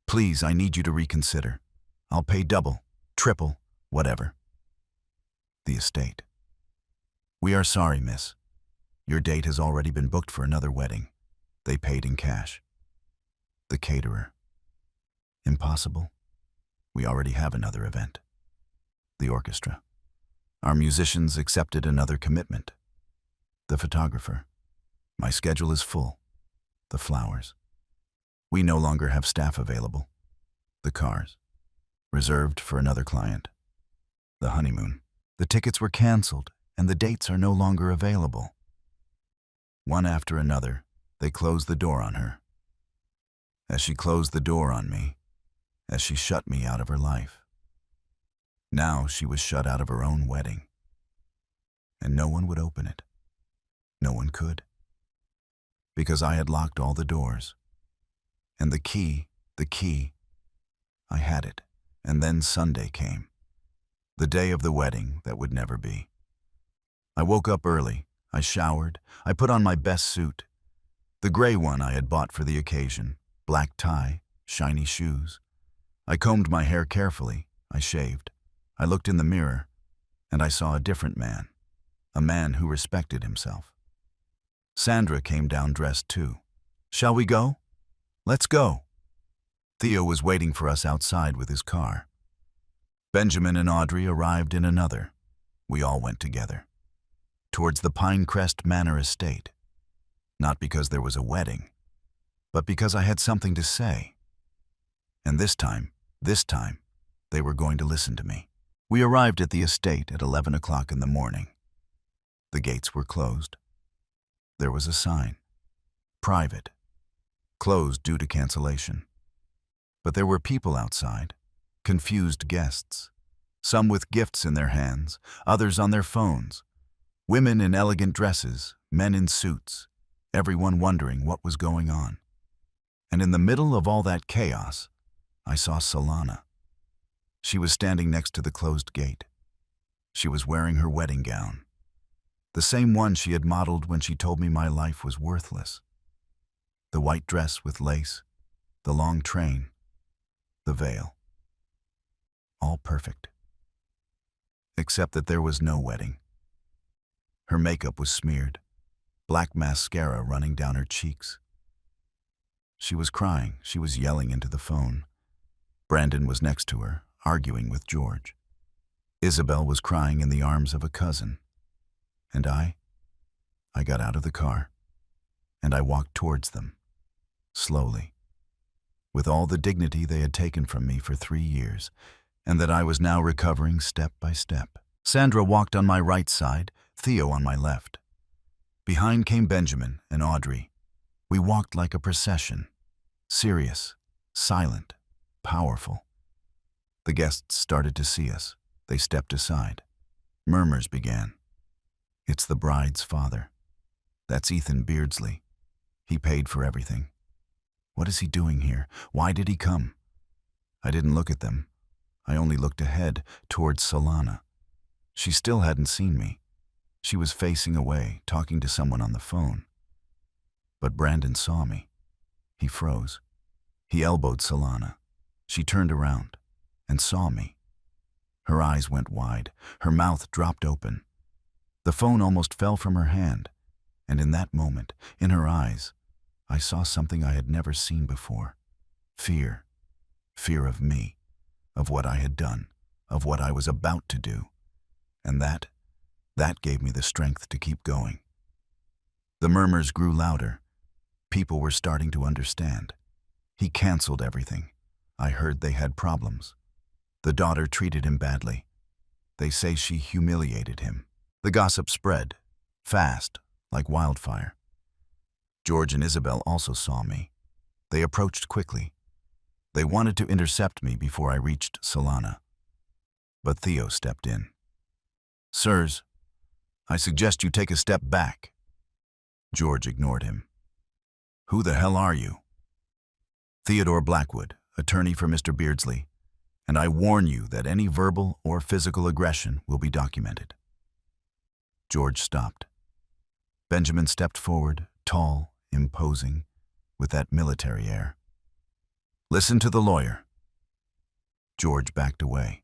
"Please, I need you to reconsider. I'll pay double, triple, whatever." The estate. "We are sorry, miss. Your date has already been booked for another wedding." They paid in cash. The caterer. "Impossible. We already have another event." The orchestra. "Our musicians accepted another commitment." The photographer. My schedule is full. The flowers. We no longer have staff available. The cars. Reserved for another client. The honeymoon. The tickets were canceled, and the dates are no longer available. One after another, they closed the door on her. As she closed the door on me, as she shut me out of her life. Now she was shut out of her own wedding. And no one would open it. No one could. Because I had locked all the doors. And the key, I had it. And then Sunday came. The day of the wedding that would never be. I woke up early. I showered. I put on my best suit. The gray one I had bought for the occasion. Black tie, shiny shoes. I combed my hair carefully. I shaved. I looked in the mirror, and I saw a different man. A man who respected himself. Sandra came down dressed too. "Shall we go?" "Let's go." Theo was waiting for us outside with his car. Benjamin and Audrey arrived in another. We all went together. Towards the Pinecrest Manor estate. Not because there was a wedding, but because I had something to say. And this time, they were going to listen to me. We arrived at the estate at 11 o'clock in the morning. The gates were closed. There was a sign. Private. Closed due to cancellation. But there were people outside. Confused guests. Some with gifts in their hands, others on their phones. Women in elegant dresses, men in suits. Everyone wondering what was going on. And in the middle of all that chaos, I saw Solana. She was standing next to the closed gate. She was wearing her wedding gown. The same one she had modeled when she told me my life was worthless. The white dress with lace, the long train, the veil. All perfect. Except that there was no wedding. Her makeup was smeared, black mascara running down her cheeks. She was crying, she was yelling into the phone. Brandon was next to her, arguing with George. Isabel was crying in the arms of a cousin. And I got out of the car, and I walked towards them, slowly, with all the dignity they had taken from me for 3 years, and that I was now recovering step by step. Sandra walked on my right side, Theo on my left. Behind came Benjamin and Audrey. We walked like a procession, serious, silent, powerful. The guests started to see us. They stepped aside. Murmurs began. "It's the bride's father. That's Ethan Beardsley. He paid for everything. What is he doing here? Why did he come?" I didn't look at them. I only looked ahead, towards Solana. She still hadn't seen me. She was facing away, talking to someone on the phone. But Brandon saw me. He froze. He elbowed Solana. She turned around and saw me. Her eyes went wide. Her mouth dropped open. The phone almost fell from her hand, and in that moment, in her eyes, I saw something I had never seen before. Fear. Fear of me, of what I had done, of what I was about to do. And that gave me the strength to keep going. The murmurs grew louder. People were starting to understand. He canceled everything. I heard they had problems. The daughter treated him badly. They say she humiliated him. The gossip spread, fast, like wildfire. George and Isabel also saw me. They approached quickly. They wanted to intercept me before I reached Solana. But Theo stepped in. "Sirs, I suggest you take a step back." George ignored him. "Who the hell are you?" "Theodore Blackwood, attorney for Mr. Beardsley, and I warn you that any verbal or physical aggression will be documented." George stopped. Benjamin stepped forward, tall, imposing, with that military air. "Listen to the lawyer." George backed away.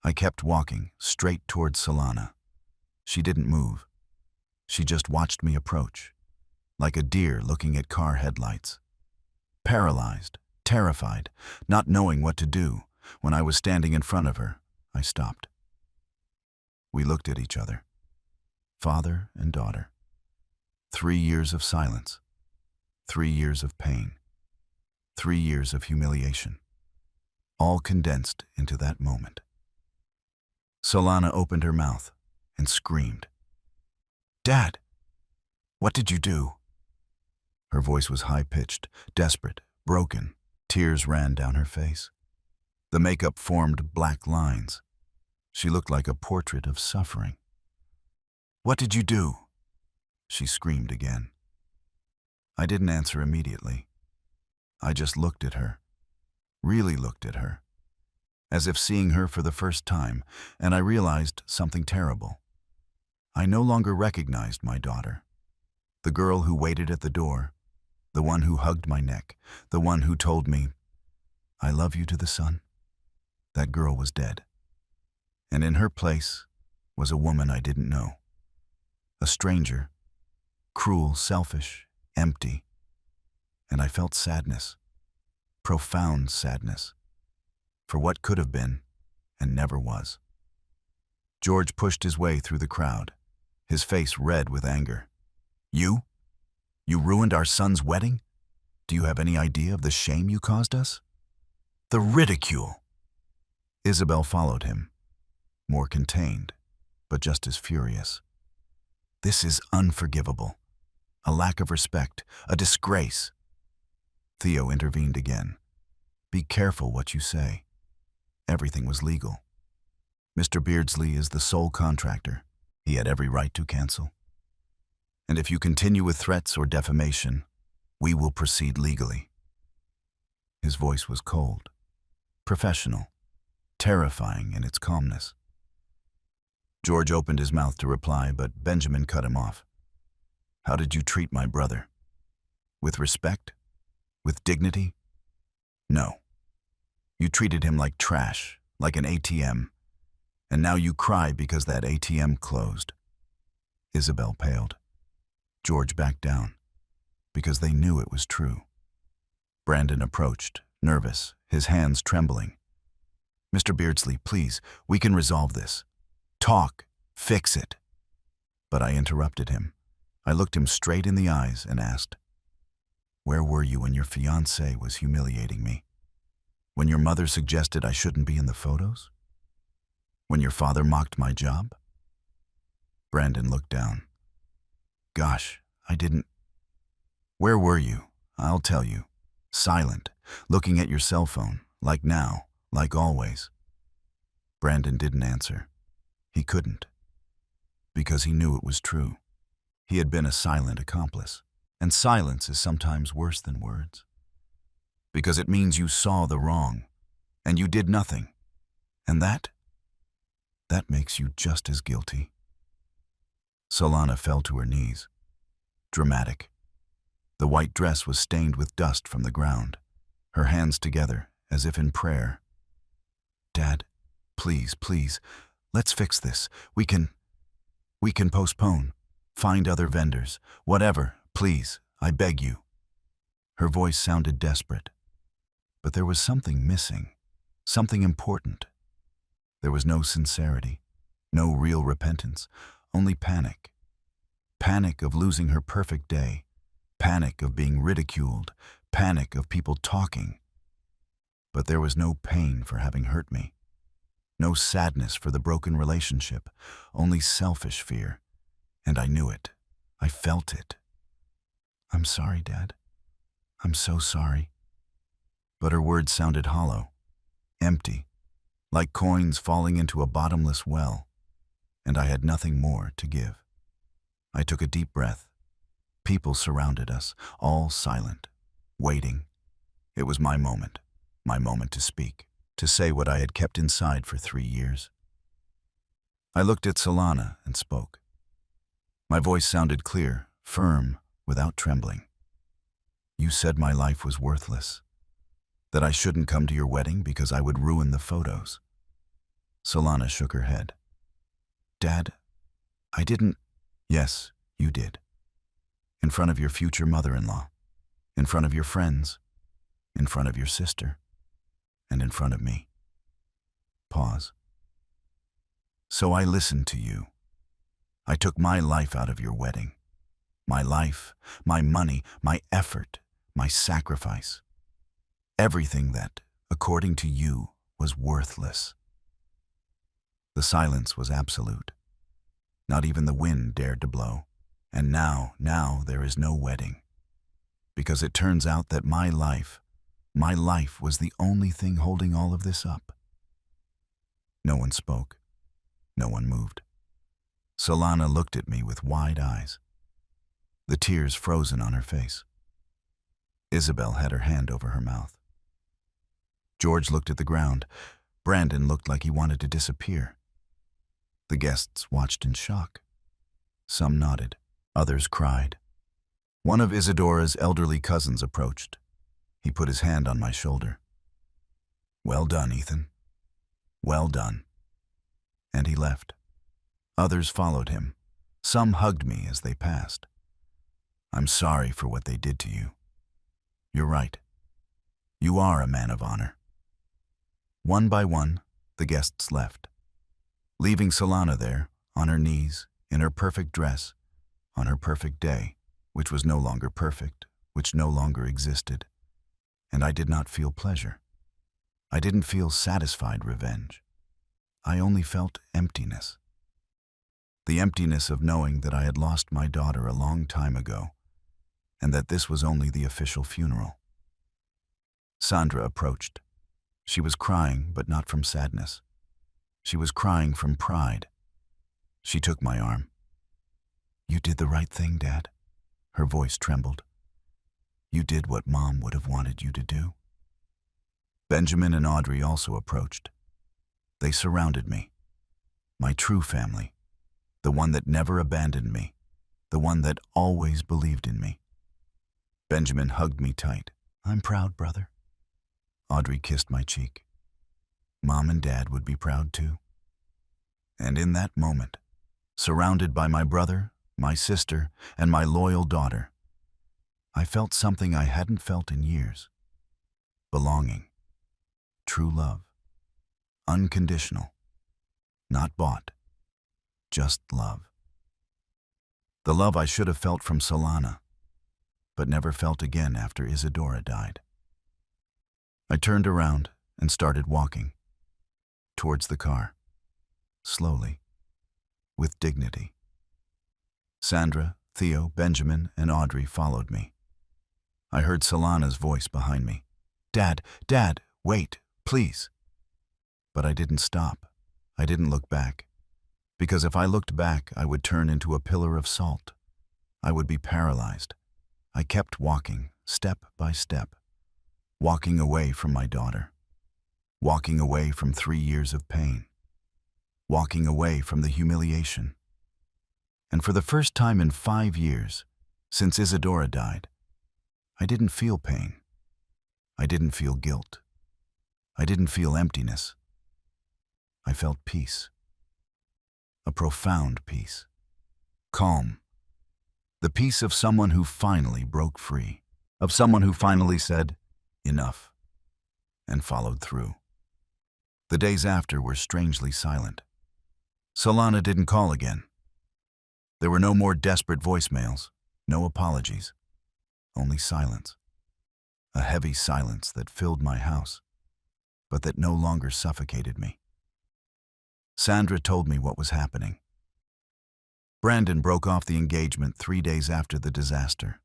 I kept walking, straight towards Solana. She didn't move. She just watched me approach, like a deer looking at car headlights. Paralyzed, terrified, not knowing what to do, when I was standing in front of her, I stopped. We looked at each other. Father and daughter. 3 years of silence, 3 years of pain, 3 years of humiliation, all condensed into that moment. Solana opened her mouth and screamed, "Dad, what did you do?" Her voice was high-pitched, desperate, broken. Tears ran down her face. The makeup formed black lines. She looked like a portrait of suffering. "What did you do?" she screamed again. I didn't answer immediately. I just looked at her, really looked at her, as if seeing her for the first time, and I realized something terrible. I no longer recognized my daughter. The girl who waited at the door, the one who hugged my neck, the one who told me, "I love you," to the sun. That girl was dead. And in her place was a woman I didn't know. A stranger, cruel, selfish, empty. And I felt sadness, profound sadness, for what could have been and never was. George pushed his way through the crowd, his face red with anger. "You? You ruined our son's wedding? Do you have any idea of the shame you caused us? The ridicule!" Isabel followed him, more contained, but just as furious. "This is unforgivable. A lack of respect, a disgrace." Theo intervened again. "Be careful what you say." Everything was legal. Mr. Beardsley is the sole contractor. He had every right to cancel. And if you continue with threats or defamation, we will proceed legally. His voice was cold, professional, terrifying in its calmness. George opened his mouth to reply, but Benjamin cut him off. "How did you treat my brother? With respect? With dignity? No. You treated him like trash, like an ATM, and now you cry because that ATM closed." Isabel paled. George backed down, because they knew it was true. Brandon approached, nervous, his hands trembling. "Mr. Beardsley, please, we can resolve this. Talk, fix it." But I interrupted him. I looked him straight in the eyes and asked, "Where were you when your fiancé was humiliating me? When your mother suggested I shouldn't be in the photos? When your father mocked my job?" Brandon looked down. "Gosh, I didn't..." "Where were you? I'll tell you. Silent, looking at your cell phone, like now, like always." Brandon didn't answer. He couldn't, because he knew it was true. He had been a silent accomplice, and silence is sometimes worse than words, because it means you saw the wrong, and you did nothing, and that makes you just as guilty. Solana fell to her knees, dramatic. The white dress was stained with dust from the ground, her hands together as if in prayer. "Dad, please, please, let's fix this. We can postpone, find other vendors, whatever, please, I beg you." Her voice sounded desperate, but there was something missing, something important. There was no sincerity, no real repentance, only panic. Panic of losing her perfect day, panic of being ridiculed, panic of people talking. But there was no pain for having hurt me, no sadness for the broken relationship, only selfish fear. And I knew it. I felt it. "I'm sorry, Dad. I'm so sorry." But her words sounded hollow, empty, like coins falling into a bottomless well, and I had nothing more to give. I took a deep breath. People surrounded us, all silent, waiting. It was my moment to speak, to say what I had kept inside for 3 years. I looked at Solana and spoke. My voice sounded clear, firm, without trembling. "You said my life was worthless, that I shouldn't come to your wedding because I would ruin the photos." Solana shook her head. "Dad, I didn't..." "Yes, you did. In front of your future mother-in-law, in front of your friends, in front of your sister, and in front of me." Pause. "So I listened to you. I took my life out of your wedding. my life, my money, my effort, my sacrifice. Everything that, according to you, was worthless. The silence was absolute. Not even the wind dared to blow. And now there is no wedding. Because it turns out that my life was the only thing holding all of this up. No one spoke. No one moved. Solana looked at me with wide eyes, the tears frozen on her face. Isabel had her hand over her mouth. George looked at the ground. Brandon looked like he wanted to disappear. The guests watched in shock. Some nodded. Others cried. One of Isadora's elderly cousins approached. He put his hand on my shoulder. "Well done, Ethan. Well done." And he left. Others followed him. Some hugged me as they passed. "I'm sorry for what they did to you. You're right. You are a man of honor." One by one, the guests left, leaving Solana there, on her knees, in her perfect dress, on her perfect day, which was no longer perfect, which no longer existed. And I did not feel pleasure. I didn't feel satisfied revenge. I only felt emptiness. The emptiness of knowing that I had lost my daughter a long time ago, and that this was only the official funeral. Sandra approached. She was crying, but not from sadness. She was crying from pride. She took my arm. "You did the right thing, Dad." Her voice trembled. "You did what Mom would have wanted you to do." Benjamin and Audrey also approached. They surrounded me. My true family. The one that never abandoned me. The one that always believed in me. Benjamin hugged me tight. "I'm proud, brother." Audrey kissed my cheek. Mom and Dad would be proud too. And in that moment, surrounded by my brother, my sister, and my loyal daughter, I felt something I hadn't felt in years. Belonging. True love. Unconditional. Not bought. Just love. The love I should have felt from Solana, but never felt again after Isadora died. I turned around and started walking towards the car, slowly, with dignity. Sandra, Theo, Benjamin, and Audrey followed me. I heard Solana's voice behind me. Dad, wait, please." But I didn't stop. I didn't look back. Because if I looked back, I would turn into a pillar of salt. I would be paralyzed. I kept walking, step by step, walking away from my daughter, walking away from 3 years of pain, walking away from the humiliation. And for the first time in 5 years, since Isadora died, I didn't feel pain. I didn't feel guilt. I didn't feel emptiness. I felt peace. A profound peace. Calm. The peace of someone who finally broke free. Of someone who finally said, "Enough," and followed through. The days after were strangely silent. Solana didn't call again. There were no more desperate voicemails, no apologies, only silence. A heavy silence that filled my house, but that no longer suffocated me. Sandra told me what was happening. Brandon broke off the engagement 3 days after the disaster.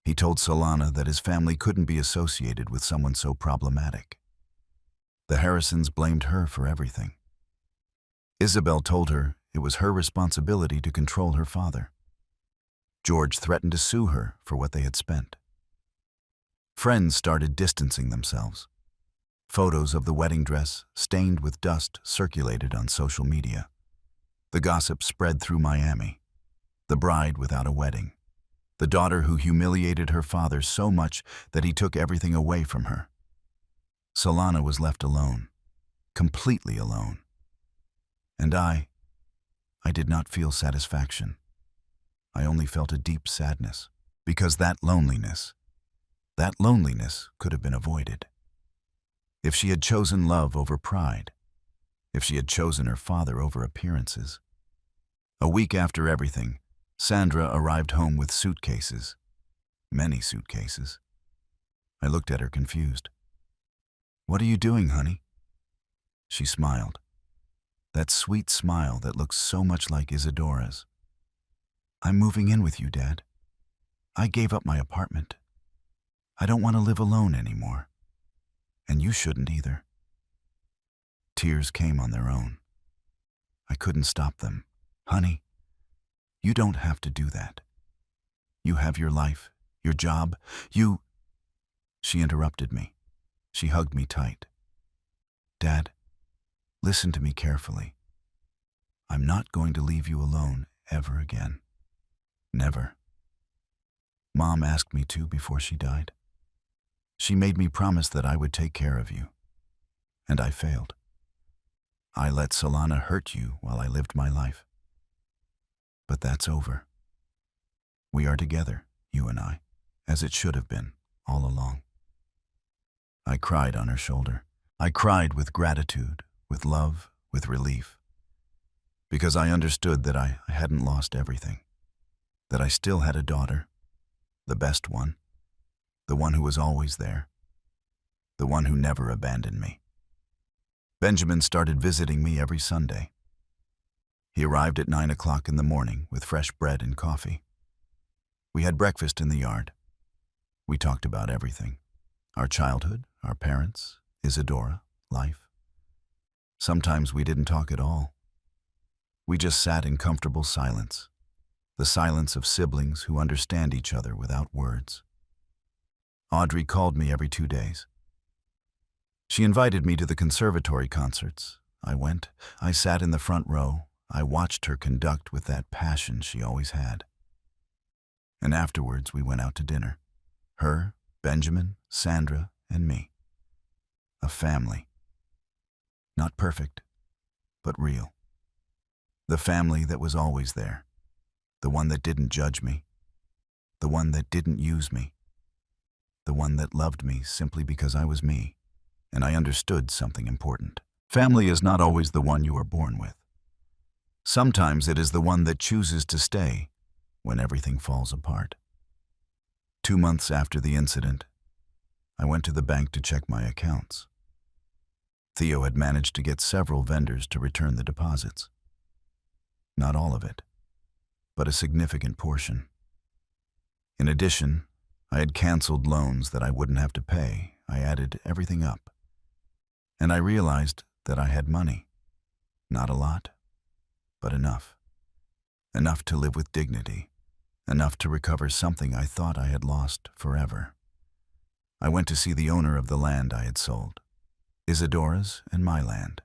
He told Solana that his family couldn't be associated with someone so problematic. The Harrisons blamed her for everything. Isabel told her it was her responsibility to control her father. George threatened to sue her for what they had spent. Friends started distancing themselves. Photos of the wedding dress, stained with dust, circulated on social media. The gossip spread through Miami. The bride without a wedding. The daughter who humiliated her father so much that he took everything away from her. Solana was left alone, completely alone. And I did not feel satisfaction. I only felt a deep sadness, because that loneliness could have been avoided. If she had chosen love over pride, if she had chosen her father over appearances. A week after everything, Sandra arrived home with suitcases, many suitcases. I looked at her confused. "What are you doing, honey?" She smiled. That sweet smile that looks so much like Isadora's. "I'm moving in with you, Dad. I gave up my apartment. I don't want to live alone anymore. And you shouldn't either." Tears came on their own. I couldn't stop them. "Honey, you don't have to do that. You have your life, your job, you—" She interrupted me. She hugged me tight. "Dad, listen to me carefully. I'm not going to leave you alone ever again. Never. Mom asked me to before she died. She made me promise that I would take care of you. And I failed. I let Solana hurt you while I lived my life. But that's over. We are together, you and I, as it should have been, all along." I cried on her shoulder. I cried with gratitude, with love, with relief. Because I understood that I hadn't lost everything. That I still had a daughter, the best one, the one who was always there, the one who never abandoned me. Benjamin started visiting me every Sunday. He arrived at 9 o'clock in the morning with fresh bread and coffee. We had breakfast in the yard. We talked about everything. Our childhood, our parents, Isadora, life. Sometimes we didn't talk at all. We just sat in comfortable silence, the silence of siblings who understand each other without words. Audrey called me every 2 days. She invited me to the conservatory concerts. I went. I sat in the front row. I watched her conduct with that passion she always had. And afterwards we went out to dinner. Her, Benjamin, Sandra, and me. A family. Not perfect, but real. The family that was always there. The one that didn't judge me. The one that didn't use me. The one that loved me simply because I was me, and I understood something important. Family is not always the one you are born with. Sometimes it is the one that chooses to stay when everything falls apart. 2 months after the incident, I went to the bank to check my accounts. Theo had managed to get several vendors to return the deposits. Not all of it, but a significant portion. In addition, I had canceled loans that I wouldn't have to pay. I added everything up. And I realized that I had money. Not a lot, but enough. Enough to live with dignity. Enough to recover something I thought I had lost forever. I went to see the owner of the land I had sold. Isadora's and my land.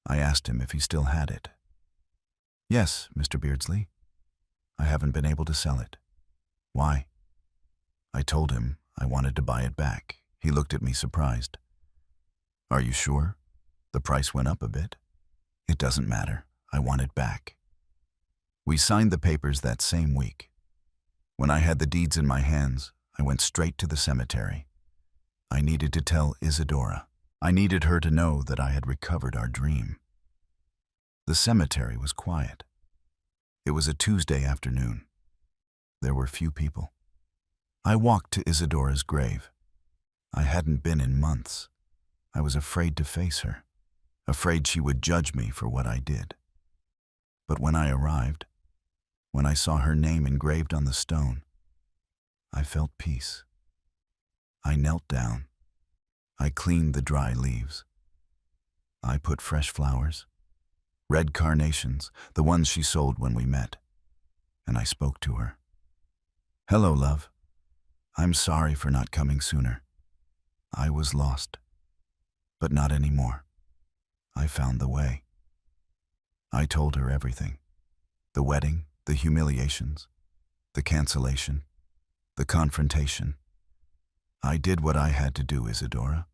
I asked him if he still had it. "Yes, Mr. Beardsley. I haven't been able to sell it." "Why?" I told him I wanted to buy it back. He looked at me surprised. "Are you sure? The price went up a bit." "It doesn't matter. I want it back." We signed the papers that same week. When I had the deeds in my hands, I went straight to the cemetery. I needed to tell Isadora. I needed her to know that I had recovered our dream. The cemetery was quiet. It was a Tuesday afternoon. There were few people. I walked to Isadora's grave. I hadn't been in months. I was afraid to face her, afraid she would judge me for what I did. But when I arrived, when I saw her name engraved on the stone, I felt peace. I knelt down. I cleaned the dry leaves. I put fresh flowers, red carnations, the ones she sold when we met, and I spoke to her. "Hello, love. I'm sorry for not coming sooner. I was lost, but not anymore. I found the way." I told her everything. The wedding, the humiliations, the cancellation, the confrontation. I did what I had to do, Isadora.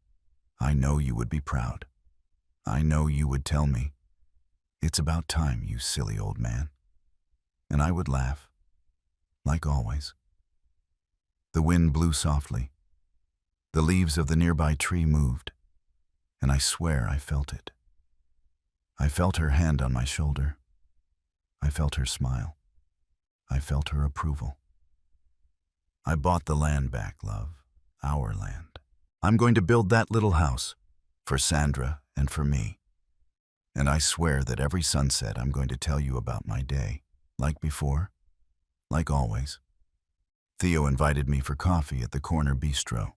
I know you would be proud. I know you would tell me, "It's about time, you silly old man." And I would laugh, like always. The wind blew softly. The leaves of the nearby tree moved, and I swear I felt it. I felt her hand on my shoulder. I felt her smile. I felt her approval. I bought the land back, love. Our land. I'm going to build that little house for Sandra and for me. And I swear that every sunset I'm going to tell you about my day. Like before, like always. Theo invited me for coffee at the corner bistro,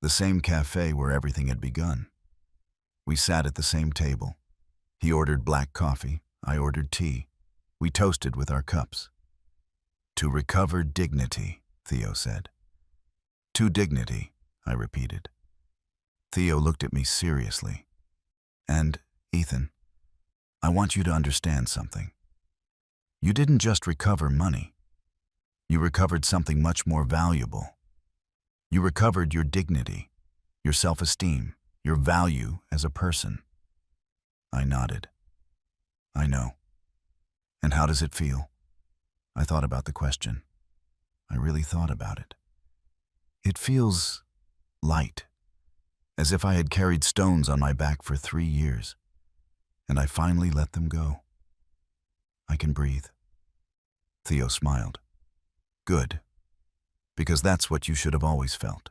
the same cafe where everything had begun. We sat at the same table. He ordered black coffee, I ordered tea. We toasted with our cups. To recover dignity, Theo said. To dignity, I repeated. Theo looked at me seriously. And, Ethan, I want you to understand something. You didn't just recover money. You recovered something much more valuable. You recovered your dignity, your self-esteem, your value as a person. I nodded. I know. And how does it feel? I thought about the question. I really thought about it. It feels light, as if I had carried stones on my back for 3 years, and I finally let them go. I can breathe. Theo smiled. Good, because that's what you should have always felt.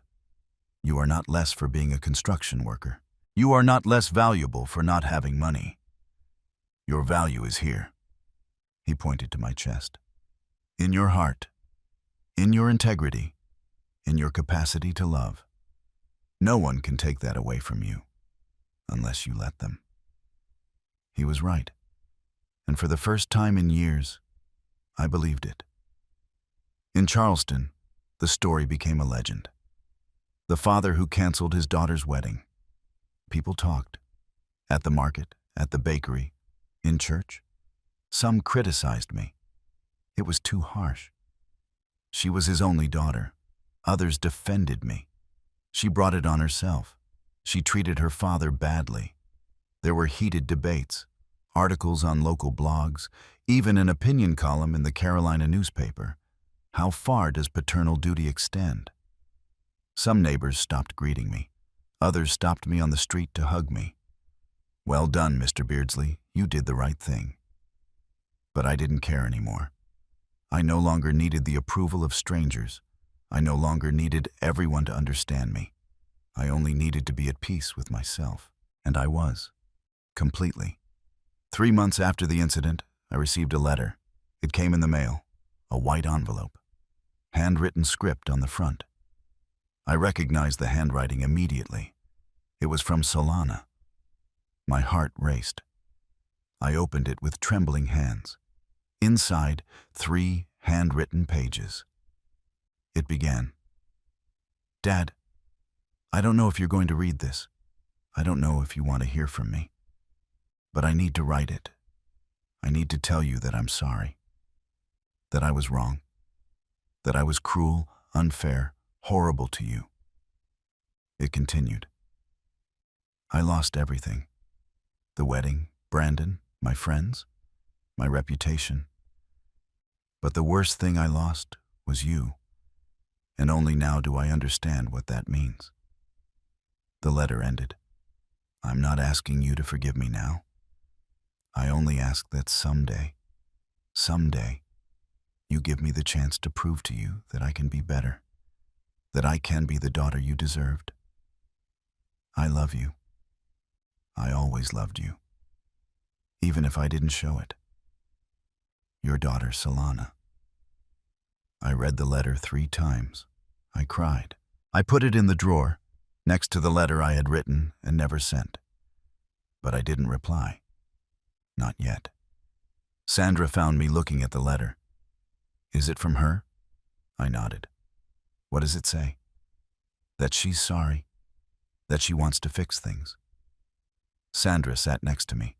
You are not less for being a construction worker. You are not less valuable for not having money. Your value is here. He pointed to my chest. In your heart, in your integrity, in your capacity to love. No one can take that away from you, unless you let them. He was right, and for the first time in years, I believed it. In Charleston, the story became a legend. The father who canceled his daughter's wedding. People talked. At the market, at the bakery, in church. Some criticized me. It was too harsh. She was his only daughter. Others defended me. She brought it on herself. She treated her father badly. There were heated debates, articles on local blogs, even an opinion column in the Carolina newspaper. How far does paternal duty extend? Some neighbors stopped greeting me. Others stopped me on the street to hug me. Well done, Mr. Beardsley. You did the right thing. But I didn't care anymore. I no longer needed the approval of strangers. I no longer needed everyone to understand me. I only needed to be at peace with myself. And I was. Completely. 3 months after the incident, I received a letter. It came in the mail. A white envelope. Handwritten script on the front. I recognized the handwriting immediately. It was from Solana. My heart raced. I opened it with trembling hands. Inside, 3 handwritten pages. It began. Dad, I don't know if you're going to read this. I don't know if you want to hear from me. But I need to write it. I need to tell you that I'm sorry. That I was wrong. That I was cruel, unfair, horrible to you. It continued. I lost everything. The wedding, Brandon, my friends, my reputation. But the worst thing I lost was you. And only now do I understand what that means. The letter ended. I'm not asking you to forgive me now. I only ask that someday, you give me the chance to prove to you that I can be better, that I can be the daughter you deserved. I love you. I always loved you, even if I didn't show it. Your daughter, Solana. I read the letter 3 times. I cried. I put it in the drawer, next to the letter I had written and never sent. But I didn't reply. Not yet. Sandra found me looking at the letter. Is it from her? I nodded. What does it say? That she's sorry. That she wants to fix things. Sandra sat next to me.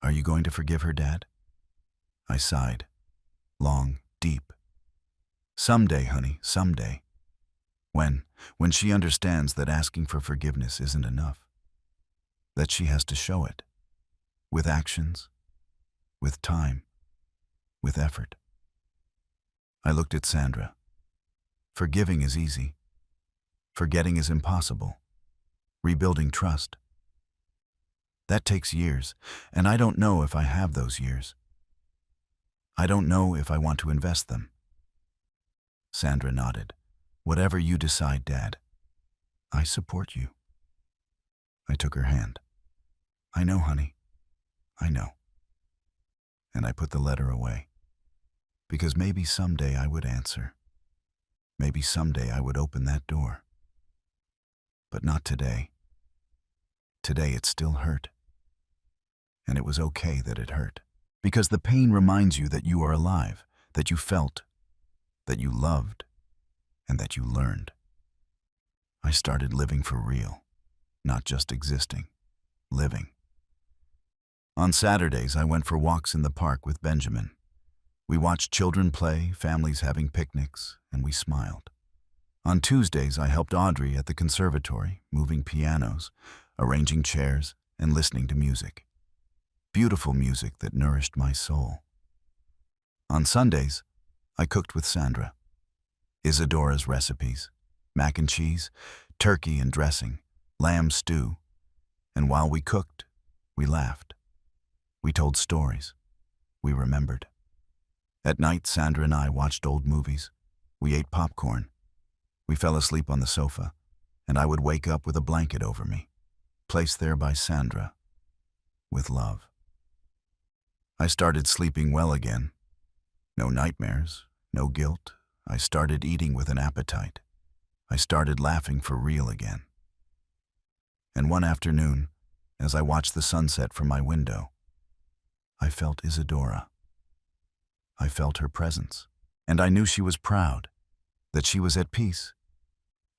Are you going to forgive her, Dad? I sighed. Long, deep. Someday, honey, someday. When she understands that asking for forgiveness isn't enough. That she has to show it. With actions. With time. With effort. I looked at Sandra. Forgiving is easy. Forgetting is impossible. Rebuilding trust. That takes years, and I don't know if I have those years. I don't know if I want to invest them." Sandra nodded. "Whatever you decide, Dad. I support you." I took her hand. "I know, honey. I know." And I put the letter away. Because maybe someday I would answer. Maybe someday I would open that door. But not today. Today it still hurt. And it was okay that it hurt. Because the pain reminds you that you are alive, that you felt, that you loved, and that you learned. I started living for real, not just existing, living. On Saturdays, I went for walks in the park with Benjamin. We watched children play, families having picnics, and we smiled. On Tuesdays, I helped Audrey at the conservatory, moving pianos, arranging chairs, and listening to music. Beautiful music that nourished my soul. On Sundays, I cooked with Sandra. Isadora's recipes, mac and cheese, turkey and dressing, lamb stew. And while we cooked, we laughed. We told stories. We remembered. At night, Sandra and I watched old movies. We ate popcorn. We fell asleep on the sofa, and I would wake up with a blanket over me, placed there by Sandra, with love. I started sleeping well again. No nightmares, no guilt. I started eating with an appetite. I started laughing for real again. And one afternoon, as I watched the sunset from my window, I felt Isadora. I felt her presence, and I knew she was proud, that she was at peace,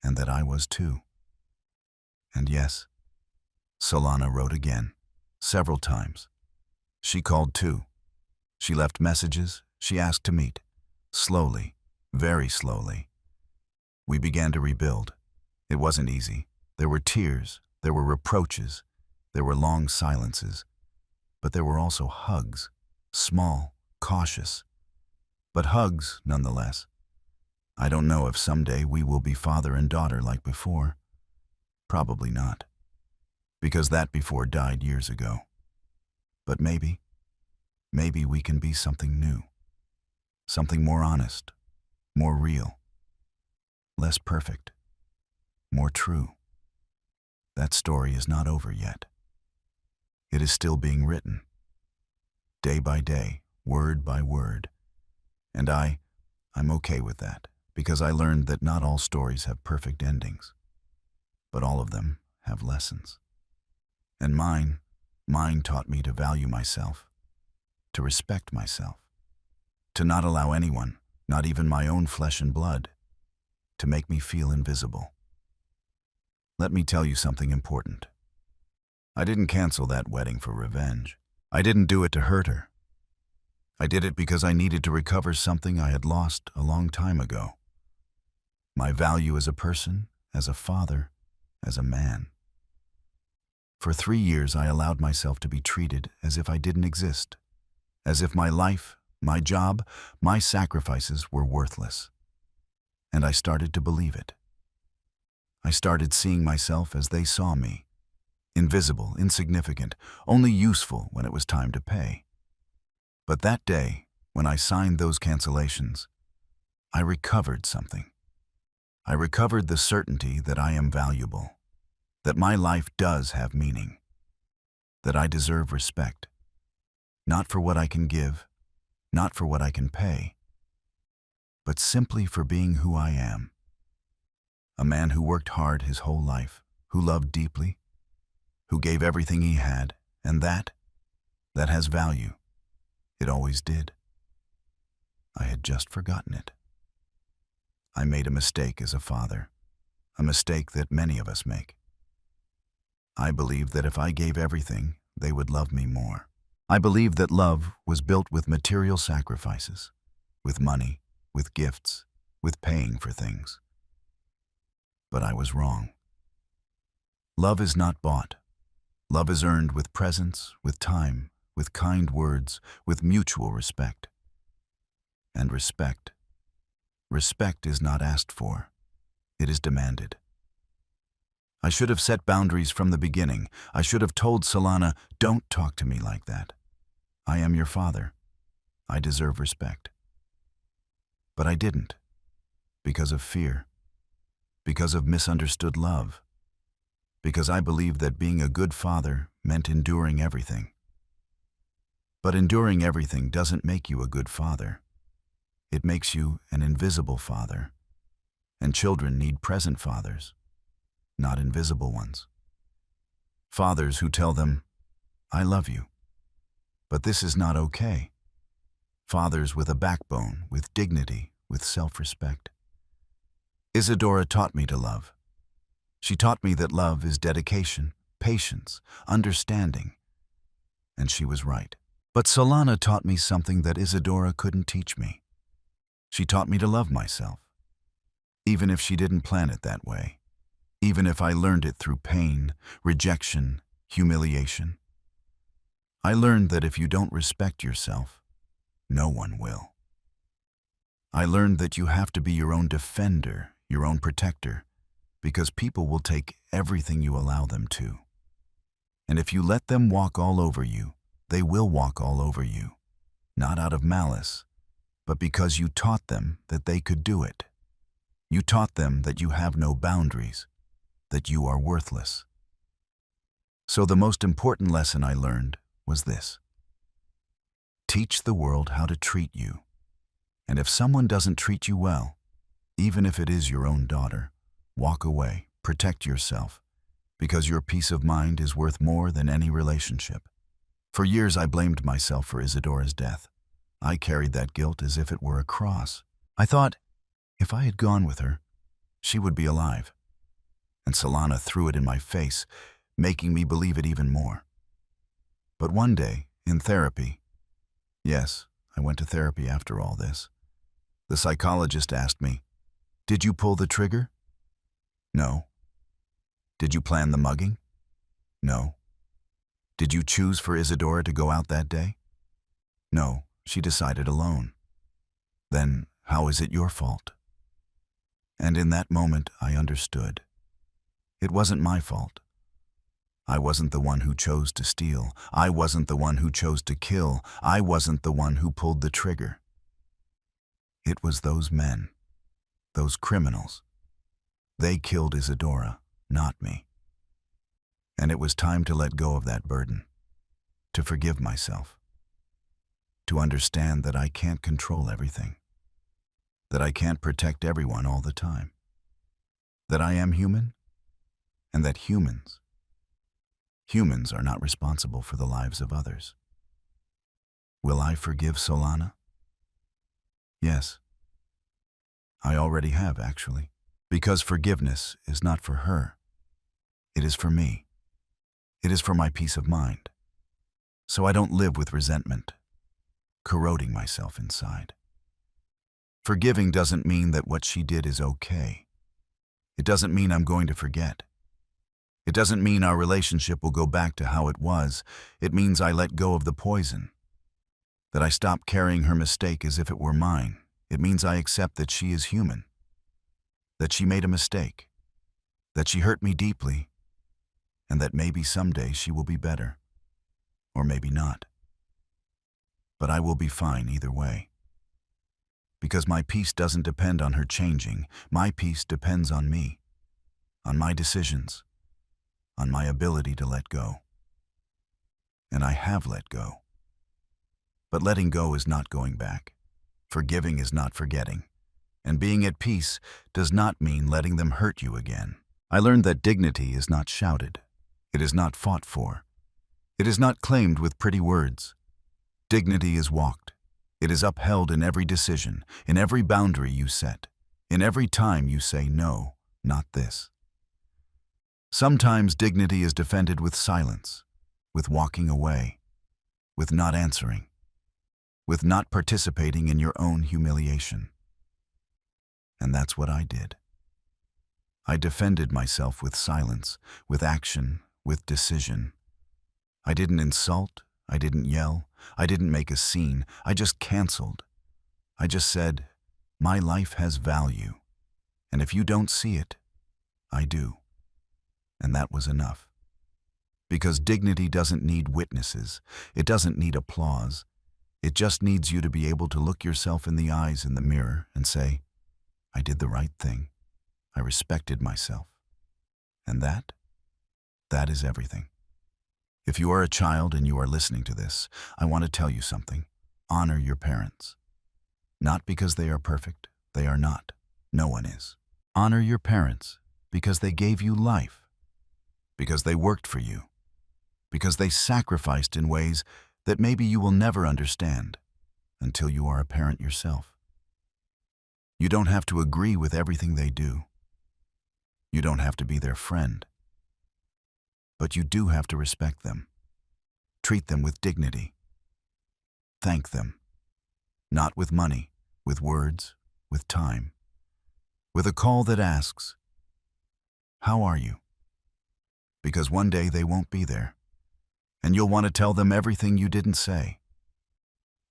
and that I was too. And yes, Solana wrote again, several times. She called too. She left messages, she asked to meet. Slowly, very slowly. We began to rebuild. It wasn't easy. There were tears, there were reproaches, there were long silences. But there were also hugs, small, cautious. But hugs, nonetheless. I don't know if someday we will be father and daughter like before. Probably not. Because that before died years ago. But maybe we can be something new. Something more honest, more real, less perfect, more true. That story is not over yet. It is still being written, day by day, word by word. And I'm okay with that, because I learned that not all stories have perfect endings, but all of them have lessons. And mine taught me to value myself, to respect myself, to not allow anyone, not even my own flesh and blood, to make me feel invisible. Let me tell you something important. I didn't cancel that wedding for revenge. I didn't do it to hurt her. I did it because I needed to recover something I had lost a long time ago. My value as a person, as a father, as a man. For 3 years, I allowed myself to be treated as if I didn't exist, as if my life, my job, my sacrifices were worthless. And I started to believe it. I started seeing myself as they saw me, invisible, insignificant, only useful when it was time to pay. But that day, when I signed those cancellations, I recovered something. I recovered the certainty that I am valuable, that my life does have meaning, that I deserve respect, not for what I can give, not for what I can pay, but simply for being who I am. A man who worked hard his whole life, who loved deeply, who gave everything he had, and that has value. It always did. I had just forgotten it. I made a mistake as a father, a mistake that many of us make. I believed that if I gave everything, they would love me more. I believed that love was built with material sacrifices, with money, with gifts, with paying for things. But I was wrong. Love is not bought. Love is earned with presence, with time, with kind words, with mutual respect. And respect is not asked for. It is demanded. I should have set boundaries from the beginning. I should have told Solana, don't talk to me like that. I am your father. I deserve respect. But I didn't, because of fear, because of misunderstood love, because I believed that being a good father meant enduring everything. But enduring everything doesn't make you a good father. It makes you an invisible father, and children need present fathers, not invisible ones. Fathers who tell them, "I love you, but this is not okay." Fathers with a backbone, with dignity, with self-respect. Isadora taught me to love. She taught me that love is dedication, patience, understanding, and she was right. But Solana taught me something that Isadora couldn't teach me. She taught me to love myself, even if she didn't plan it that way, even if I learned it through pain, rejection, humiliation. I learned that if you don't respect yourself, no one will. I learned that you have to be your own defender, your own protector, because people will take everything you allow them to. And if you let them walk all over you, they will walk all over you, not out of malice, but because you taught them that they could do it. You taught them that you have no boundaries, that you are worthless. So the most important lesson I learned was this: teach the world how to treat you. And if someone doesn't treat you well, even if it is your own daughter, walk away, protect yourself, because your peace of mind is worth more than any relationship. For years I blamed myself for Isadora's death. I carried that guilt as if it were a cross. I thought, if I had gone with her, she would be alive. And Solana threw it in my face, making me believe it even more. But one day, in therapy, yes, I went to therapy after all this, the psychologist asked me, "Did you pull the trigger?" "No." "Did you plan the mugging?" "No." "Did you choose for Isadora to go out that day?" "No, she decided alone." "Then how is it your fault?" And in that moment I understood. It wasn't my fault. I wasn't the one who chose to steal. I wasn't the one who chose to kill. I wasn't the one who pulled the trigger. It was those men, those criminals. They killed Isadora, not me. And it was time to let go of that burden, to forgive myself, to understand that I can't control everything, that I can't protect everyone all the time, that I am human, and that humans are not responsible for the lives of others. Will I forgive Solana? Yes. I already have, actually, because forgiveness is not for her. It is for me. It is for my peace of mind. So I don't live with resentment, corroding myself inside. Forgiving doesn't mean that what she did is okay. It doesn't mean I'm going to forget. It doesn't mean our relationship will go back to how it was. It means I let go of the poison, that I stop carrying her mistake as if it were mine. It means I accept that she is human, that she made a mistake, that she hurt me deeply, and that maybe someday she will be better, or maybe not. But I will be fine either way. Because my peace doesn't depend on her changing. My peace depends on me, on my decisions, on my ability to let go. And I have let go. But letting go is not going back. Forgiving is not forgetting. And being at peace does not mean letting them hurt you again. I learned that dignity is not shouted. It is not fought for. It is not claimed with pretty words. Dignity is walked. It is upheld in every decision, in every boundary you set, in every time you say no, not this. Sometimes dignity is defended with silence, with walking away, with not answering, with not participating in your own humiliation. And that's what I did. I defended myself with silence, with action, with decision. I didn't insult, I didn't yell, I didn't make a scene, I just canceled. I just said, my life has value, and if you don't see it, I do. And that was enough. Because dignity doesn't need witnesses, it doesn't need applause, It just needs you to be able to look yourself in the eyes in the mirror and say, I did the right thing. I respected myself. And that is everything. If you are a child and you are listening to this, I want to tell you something. Honor your parents. Not because they are perfect. They are not. No one is. Honor your parents because they gave you life, because they worked for you, because they sacrificed in ways that maybe you will never understand until you are a parent yourself. You don't have to agree with everything they do. You don't have to be their friend. But you do have to respect them. Treat them with dignity. Thank them. Not with money, with words, with time. With a call that asks, how are you? Because one day they won't be there. And you'll want to tell them everything you didn't say.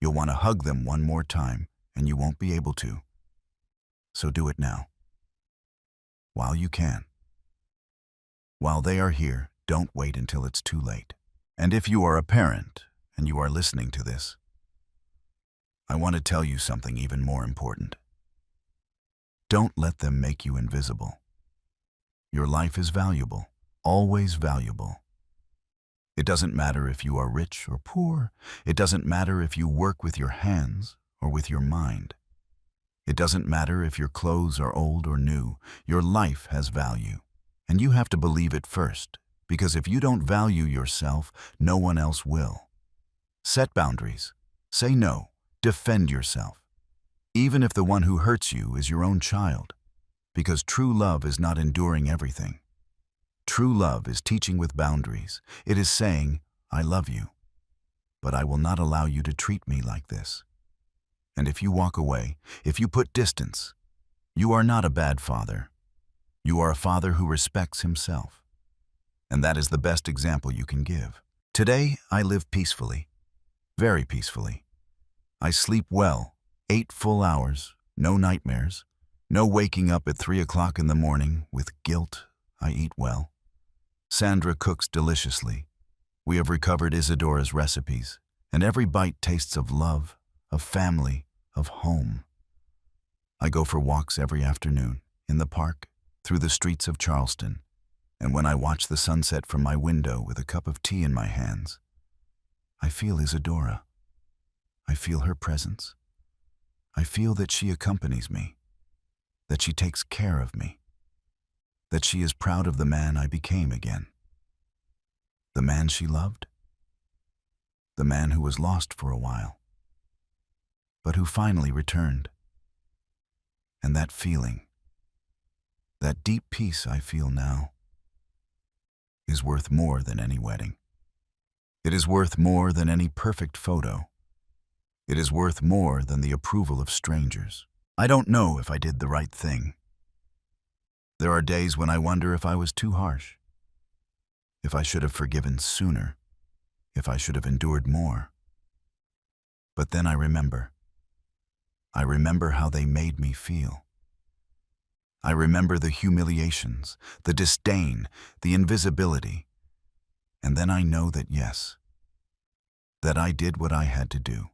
You'll want to hug them one more time, and you won't be able to. So do it now. While you can. While they are here, don't wait until it's too late. And if you are a parent, and you are listening to this, I want to tell you something even more important. Don't let them make you invisible. Your life is valuable, always valuable. It doesn't matter if you are rich or poor. It doesn't matter if you work with your hands or with your mind. It doesn't matter if your clothes are old or new. Your life has value, and you have to believe it first, because if you don't value yourself, no one else will. Set boundaries. Say no. Defend yourself. Even if the one who hurts you is your own child, because true love is not enduring everything. True love is teaching with boundaries. It is saying, I love you, but I will not allow you to treat me like this. And if you walk away, if you put distance, you are not a bad father. You are a father who respects himself. And that is the best example you can give. Today, I live peacefully, very peacefully. I sleep well, 8 full hours, no nightmares, no waking up at 3 o'clock in the morning with guilt. I eat well. Sandra cooks deliciously. We have recovered Isadora's recipes, and every bite tastes of love, of family, of home. I go for walks every afternoon, in the park, through the streets of Charleston, and when I watch the sunset from my window with a cup of tea in my hands, I feel Isadora. I feel her presence. I feel that she accompanies me, that she takes care of me, that she is proud of the man I became again. The man she loved, the man who was lost for a while, but who finally returned. And that feeling, that deep peace I feel now, is worth more than any wedding. It is worth more than any perfect photo. It is worth more than the approval of strangers. I don't know if I did the right thing. There are days when I wonder if I was too harsh, if I should have forgiven sooner, if I should have endured more. But then I remember how they made me feel. I remember the humiliations, the disdain, the invisibility. And then I know that yes, that I did what I had to do.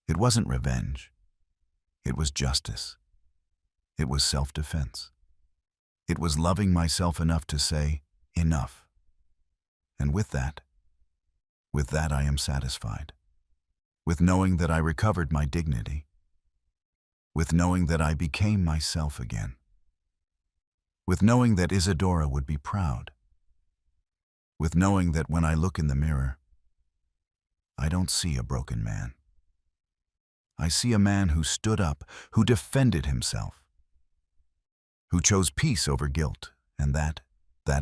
It wasn't revenge. It was justice. It was self-defense. It was loving myself enough to say, enough. And with that I am satisfied. With knowing that I recovered my dignity. With knowing that I became myself again. With knowing that Isadora would be proud. With knowing that when I look in the mirror, I don't see a broken man. I see a man who stood up, who defended himself, who chose peace over guilt, and that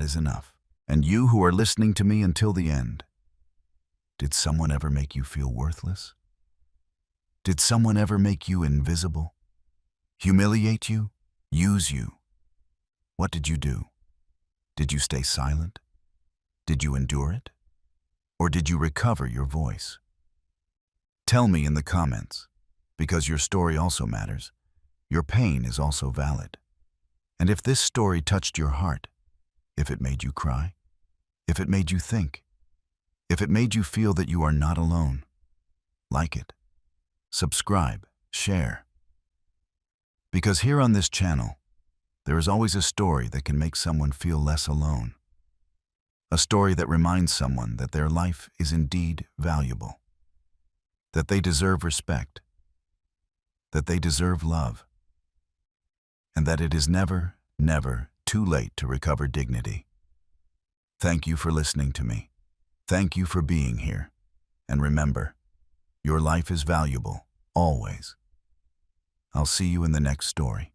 is enough. And you who are listening to me until the end, did someone ever make you feel worthless? Did someone ever make you invisible? Humiliate you? Use you? What did you do? Did you stay silent? Did you endure it? Or did you recover your voice? Tell me in the comments, because your story also matters. Your pain is also valid. And if this story touched your heart, if it made you cry, if it made you think, if it made you feel that you are not alone, like it, subscribe, share. Because here on this channel, there is always a story that can make someone feel less alone. A story that reminds someone that their life is indeed valuable, that they deserve respect, that they deserve love, and that it is never, never too late to recover dignity. Thank you for listening to me. Thank you for being here. And remember, your life is valuable, always. I'll see you in the next story.